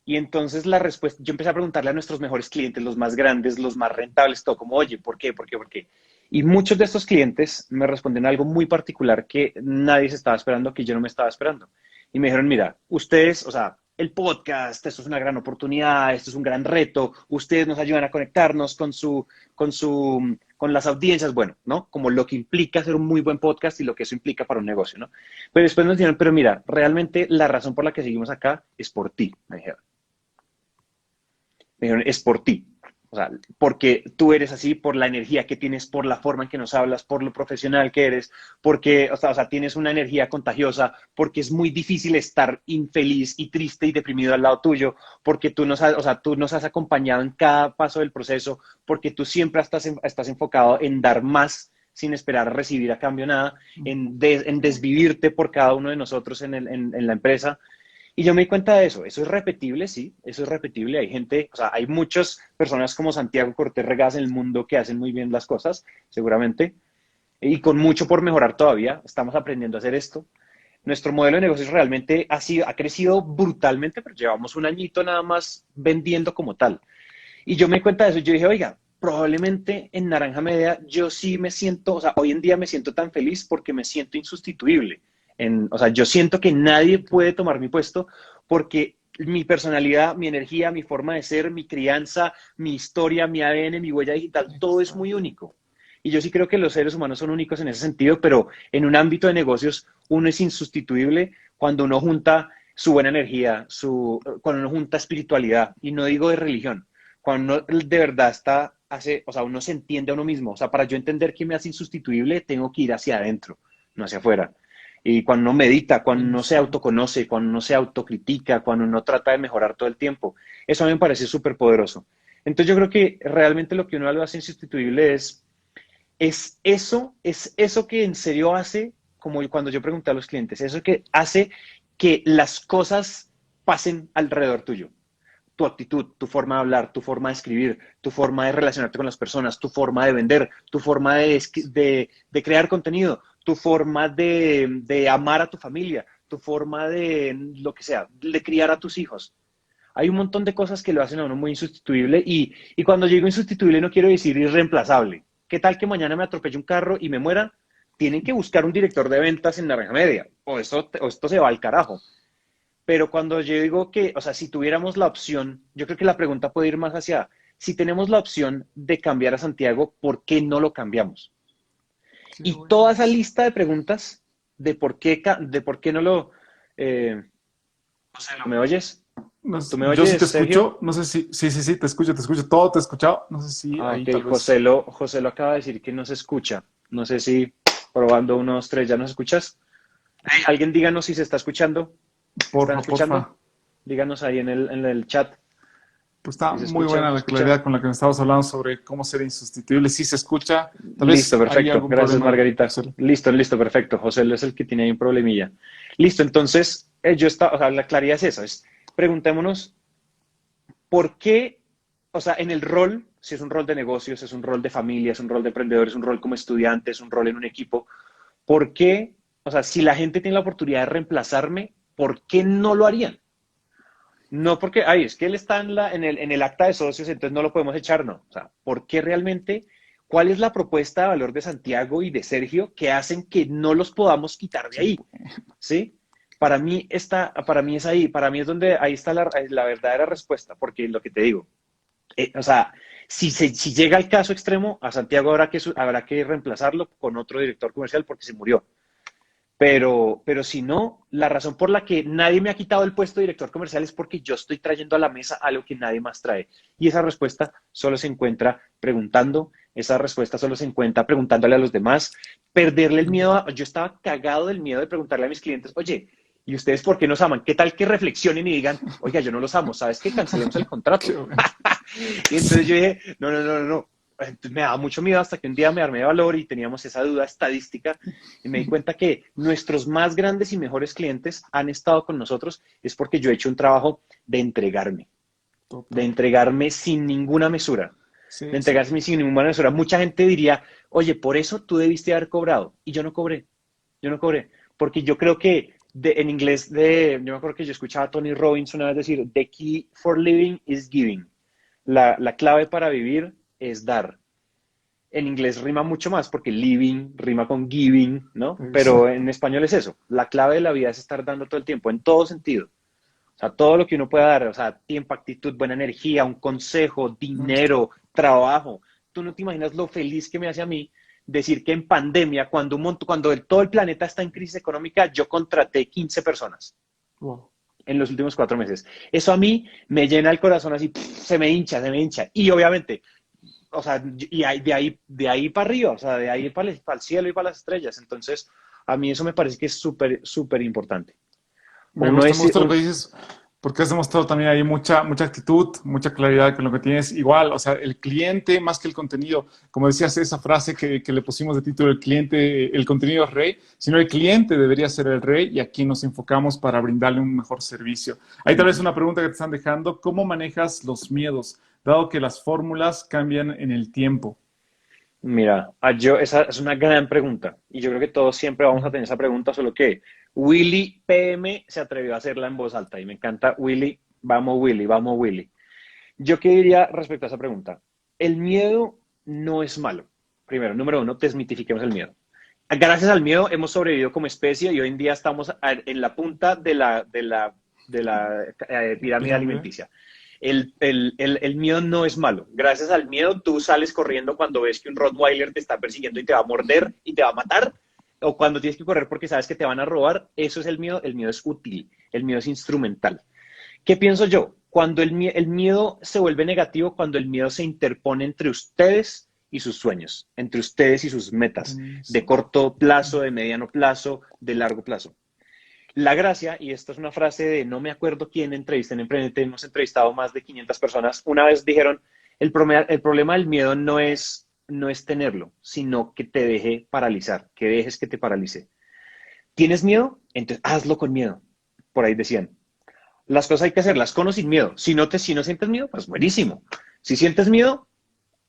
Y entonces la respuesta, yo empecé a preguntarle a nuestros mejores clientes, los más grandes, los más rentables, todo como, oye, ¿por qué? ¿Por qué? ¿Por qué? Y muchos de estos clientes me respondieron algo muy particular que nadie se estaba esperando, que yo no me estaba esperando. Y me dijeron, mira, ustedes, o sea, el podcast, esto es una gran oportunidad, esto es un gran reto, ustedes nos ayudan a conectarnos con las audiencias, bueno, ¿no? Como lo que implica hacer un muy buen podcast y lo que eso implica para un negocio, ¿no? Pero después nos dijeron, pero mira, realmente la razón por la que seguimos acá es por ti, me dijeron. Me dijeron, es por ti. O sea, porque tú eres así, por la energía que tienes, por la forma en que nos hablas, por lo profesional que eres, porque, tienes una energía contagiosa, porque es muy difícil estar infeliz y triste y deprimido al lado tuyo, porque tú nos has acompañado en cada paso del proceso, porque tú siempre estás enfocado en dar más sin esperar a recibir a cambio nada, en desvivirte por cada uno de nosotros en la empresa. Y yo me di cuenta de eso es repetible, sí, eso es repetible. Hay gente, o sea, hay muchas personas como Santiago Cortés Regas en el mundo que hacen muy bien las cosas, seguramente, y con mucho por mejorar todavía. Estamos aprendiendo a hacer esto. Nuestro modelo de negocios realmente ha crecido brutalmente, pero llevamos un añito nada más vendiendo como tal. Y yo me di cuenta de eso y yo dije, oiga, probablemente en Naranja Media yo sí me siento, o sea, hoy en día me siento tan feliz porque me siento insustituible. O sea, yo siento que nadie puede tomar mi puesto porque mi personalidad, mi energía, mi forma de ser, mi crianza, mi historia, mi ADN, mi huella digital, todo es muy único. Y yo sí creo que los seres humanos son únicos en ese sentido, pero en un ámbito de negocios uno es insustituible cuando uno junta su buena energía, cuando uno junta espiritualidad, y no digo de religión, cuando uno de verdad uno se entiende a uno mismo. O sea, para yo entender que me hace insustituible, tengo que ir hacia adentro, no hacia afuera. Y cuando uno medita, cuando uno se autoconoce, cuando uno se autocritica, cuando uno trata de mejorar todo el tiempo, eso a mí me parece súper poderoso. Entonces yo creo que realmente lo que uno lo hace insustituible es es eso que en serio hace, como cuando yo pregunté a los clientes, eso que hace que las cosas pasen alrededor tuyo. Tu actitud, tu forma de hablar, tu forma de escribir, tu forma de relacionarte con las personas, tu forma de vender, tu forma de crear contenido, tu forma de amar a tu familia, tu forma de lo que sea, de criar a tus hijos. Hay un montón de cosas que lo hacen a uno muy insustituible y cuando digo insustituible no quiero decir irreemplazable. ¿Qué tal que mañana me atropelle un carro y me muera? Tienen que buscar un director de ventas en Naranja Media o esto se va al carajo. Pero cuando yo digo que, o sea, si tuviéramos la opción, yo creo que la pregunta puede ir más hacia, si tenemos la opción de cambiar a Santiago, ¿por qué no lo cambiamos? Qué Y toda esa buenas. lista de preguntas de por qué no lo... o sea, ¿me oyes? ¿Tú me Yo sí te oyes, Sergio? escucho, no sé si, sí, sí, sí, te escucho, todo te he escuchado, no sé si Ah, ahí ok, tal vez, José lo acaba de decir que no se escucha. No sé si probando unos tres ya nos escuchas. Hey, alguien díganos si se está escuchando. ¿Están porfa, porfa. escuchando? Díganos ahí en el chat Pues está si se muy escucha, buena se la escucha. claridad con la que me estabas hablando sobre cómo ser insustituible. Sí se escucha, tal Listo, vez hay perfecto. algún Gracias, problema, Margarita. José. Listo, listo, perfecto. José es el que tiene ahí un problemilla. Listo, entonces, o sea, la claridad es esa, es preguntémonos por qué, o sea, en el rol, si es un rol de negocios, es un rol de familia, es un rol de emprendedor, es un rol como estudiante, es un rol en un equipo, ¿por qué, o sea, si la gente tiene la oportunidad de reemplazarme, ¿por qué no lo harían? No porque, ay, es que él está en el acta de socios, entonces no lo podemos echar, no. O sea, ¿por qué realmente? ¿Cuál es la propuesta de valor de Santiago y de Sergio que hacen que no los podamos quitar de Qué ahí? ¿Sí? Para mí es ahí, para mí es donde ahí está la verdadera respuesta, porque lo que te digo, o sea, si llega el caso extremo, a Santiago habrá que reemplazarlo con otro director comercial porque se murió. Pero si no, la razón por la que nadie me ha quitado el puesto de director comercial es porque yo estoy trayendo a la mesa algo que nadie más trae. Y esa respuesta solo se encuentra preguntando, esa respuesta solo se encuentra preguntándole a los demás, perderle el miedo. Yo estaba cagado del miedo de preguntarle a mis clientes, oye, ¿y ustedes por qué nos aman? ¿Qué tal que reflexionen y digan, oiga, yo no los amo, ¿sabes qué? Cancelemos el qué contrato. bueno. Y entonces yo dije, no, no, no, no, no. Entonces me daba mucho miedo hasta que un día me armé de valor y teníamos esa duda estadística y me di cuenta que nuestros más grandes y mejores clientes han estado con nosotros es porque yo he hecho un trabajo de Total. entregarme sin ninguna mesura, de Sí, sí. entregarme sin ninguna mesura. Mucha gente diría, oye, por eso tú debiste haber cobrado. Y yo no cobré, porque yo creo que en inglés, yo me acuerdo que yo escuchaba a Tony Robbins una vez decir, the key for living is giving. La clave para vivir es dar. En inglés rima mucho más porque living rima con giving, ¿no? Pero Exacto. en español es eso. La clave de la vida es estar dando todo el tiempo, en todo sentido. O sea, todo lo que uno pueda dar, o sea, tiempo, actitud, buena energía, un consejo, dinero, trabajo. Tú no te imaginas lo feliz que me hace a mí decir que en pandemia, cuando todo el planeta está en crisis económica, yo contraté 15 personas Wow. en los últimos 4 meses. Eso a mí me llena el corazón así, pff, se me hincha, se me hincha. Y obviamente, o sea, de ahí para arriba, o sea, de ahí para el cielo y para las estrellas. Entonces, a mí eso me parece que es súper, súper importante. Uno Me es, gusta lo que dices, porque has demostrado también ahí mucha actitud, mucha claridad con lo que tienes. Igual, o sea, el cliente más que el contenido, como decías esa frase que le pusimos de título, el cliente, el contenido es rey, sino el cliente debería ser el rey y aquí nos enfocamos para brindarle un mejor servicio. Hay tal vez una pregunta que te están dejando, ¿cómo manejas los miedos, dado que las fórmulas cambian en el tiempo? mira, esa es una gran pregunta. Y yo creo que todos siempre vamos a tener esa pregunta, solo que Willy PM se atrevió a hacerla en voz alta. Y me encanta Willy, vamos Willy, vamos Willy. Yo qué diría respecto a esa pregunta. El miedo no es malo. Primero, número uno, desmitifiquemos el miedo. Gracias al miedo hemos sobrevivido como especie y hoy en día estamos en la punta de la ¿La pirámide pirámide? alimenticia. El miedo no es malo. Gracias al miedo tú sales corriendo cuando ves que un Rottweiler te está persiguiendo y te va a morder y te va a matar, o cuando tienes que correr porque sabes que te van a robar. Eso es el miedo es útil, el miedo es instrumental. ¿Qué pienso yo? Cuando el miedo se vuelve negativo, cuando el miedo se interpone entre ustedes y sus sueños, entre ustedes y sus metas, de Permiso. corto plazo, de mediano plazo, de largo plazo. La gracia, y esta es una frase de no me acuerdo quién entrevisté en Emprendete, hemos entrevistado más de 500 personas, una vez dijeron, el problema del miedo no es no es tenerlo, sino que te deje paralizar, que dejes que te paralice. ¿Tienes miedo? Entonces hazlo con miedo. Por ahí decían. Las cosas hay que hacerlas con o sin miedo. Si no sientes miedo, pues buenísimo. Si sientes miedo,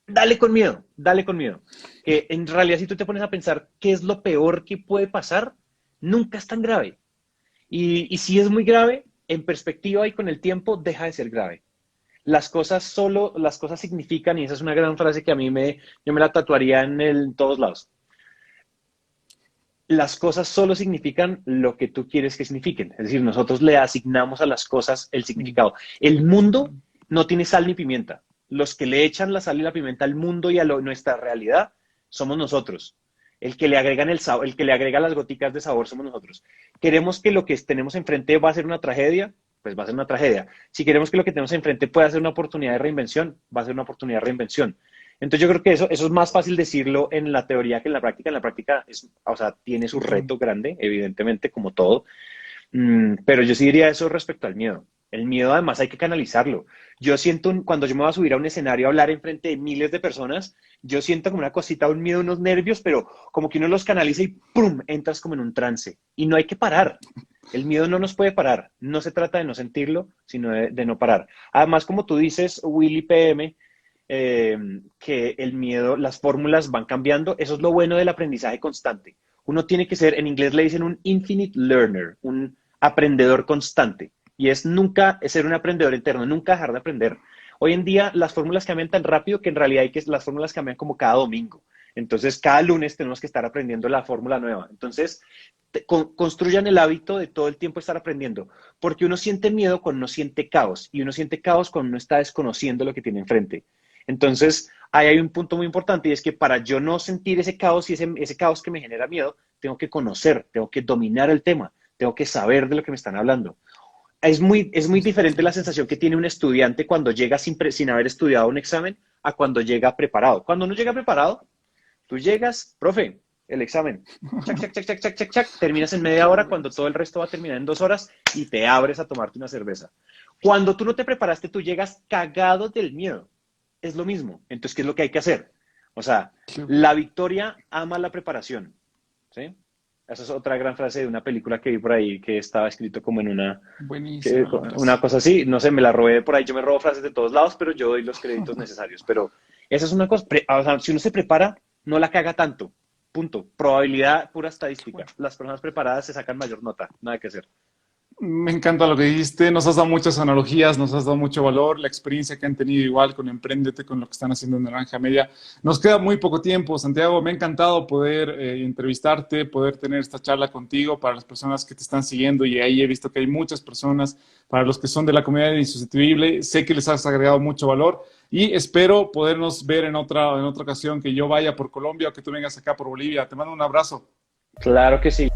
dale con miedo, dale con miedo. Que en realidad si tú te pones a pensar qué es lo peor que puede pasar, nunca es tan grave. Y si es muy grave, en perspectiva y con el tiempo, deja de ser grave. Las cosas significan, y esa es una gran frase que yo me la tatuaría en todos lados. Las cosas solo significan lo que tú quieres que signifiquen. Es decir, nosotros le asignamos a las cosas el significado. El mundo no tiene sal ni pimienta. Los que le echan la sal y la pimienta al mundo y a nuestra realidad somos nosotros. El que le agregan el sabor, el que le agrega las goticas de sabor somos nosotros. Queremos que lo que tenemos enfrente va a ser una tragedia, pues va a ser una tragedia. Si queremos que lo que tenemos enfrente pueda ser una oportunidad de reinvención, va a ser una oportunidad de reinvención. Entonces yo creo que eso es más fácil decirlo en la teoría que en la práctica. En la práctica, o sea, tiene su reto grande, evidentemente, como todo. Pero yo sí diría eso respecto al miedo. El miedo además hay que canalizarlo. Yo siento, cuando yo me voy a subir a un escenario a hablar en frente de miles de personas, yo siento como una cosita, un miedo, unos nervios, pero como que uno los canaliza y ¡pum! Entras como en un trance. Y no hay que parar. El miedo no nos puede parar. No se trata de no sentirlo, sino de no parar. Además, como tú dices, Willy PM, que el miedo, las fórmulas van cambiando. Eso es lo bueno del aprendizaje constante. Uno tiene que ser, en inglés le dicen un infinite learner, un aprendedor constante. Y es nunca ser un aprendedor eterno, nunca dejar de aprender. Hoy en día las fórmulas cambian tan rápido que en realidad las fórmulas cambian como cada domingo. Entonces, cada lunes tenemos que estar aprendiendo la fórmula nueva. Entonces, construyan el hábito de todo el tiempo estar aprendiendo, porque uno siente miedo cuando uno siente caos, y uno siente caos cuando uno está desconociendo lo que tiene enfrente. Entonces, ahí hay un punto muy importante, y es que para yo no sentir ese caos y ese caos que me genera miedo, tengo que conocer, tengo que dominar el tema, tengo que saber de lo que me están hablando. Es muy diferente la sensación que tiene un estudiante cuando llega sin haber estudiado un examen a cuando llega preparado. Cuando uno llega preparado, tú llegas, profe, el examen, chac, chac, chac, chac, chac, chac, chac, terminas en media hora cuando todo el resto va a terminar en 2 horas y te abres a tomarte una cerveza. Cuando tú no te preparaste, tú llegas cagado del miedo. Es lo mismo. Entonces, ¿qué es lo que hay que hacer? O sea, la victoria ama la preparación. ¿Sí? Esa es otra gran frase de una película que vi por ahí que estaba escrito como en una cosa así. No sé, me la robé por ahí. Yo me robo frases de todos lados, pero yo doy los créditos necesarios. Pero esa es una cosa. O sea, si uno se prepara, no la caga tanto. Punto. Probabilidad, pura estadística. Las personas preparadas se sacan mayor nota. Nada que hacer. Me encanta lo que dijiste, nos has dado muchas analogías, nos has dado mucho valor, la experiencia que han tenido igual con Emprendete, con lo que están haciendo en Naranja Media. Nos queda muy poco tiempo, Santiago, me ha encantado poder entrevistarte, poder tener esta charla contigo para las personas que te están siguiendo, y ahí he visto que hay muchas personas, para los que son de la comunidad de Insustituible, sé que les has agregado mucho valor y espero podernos ver en otra ocasión, que yo vaya por Colombia o que tú vengas acá por Bolivia. Te mando un abrazo. Claro que sí.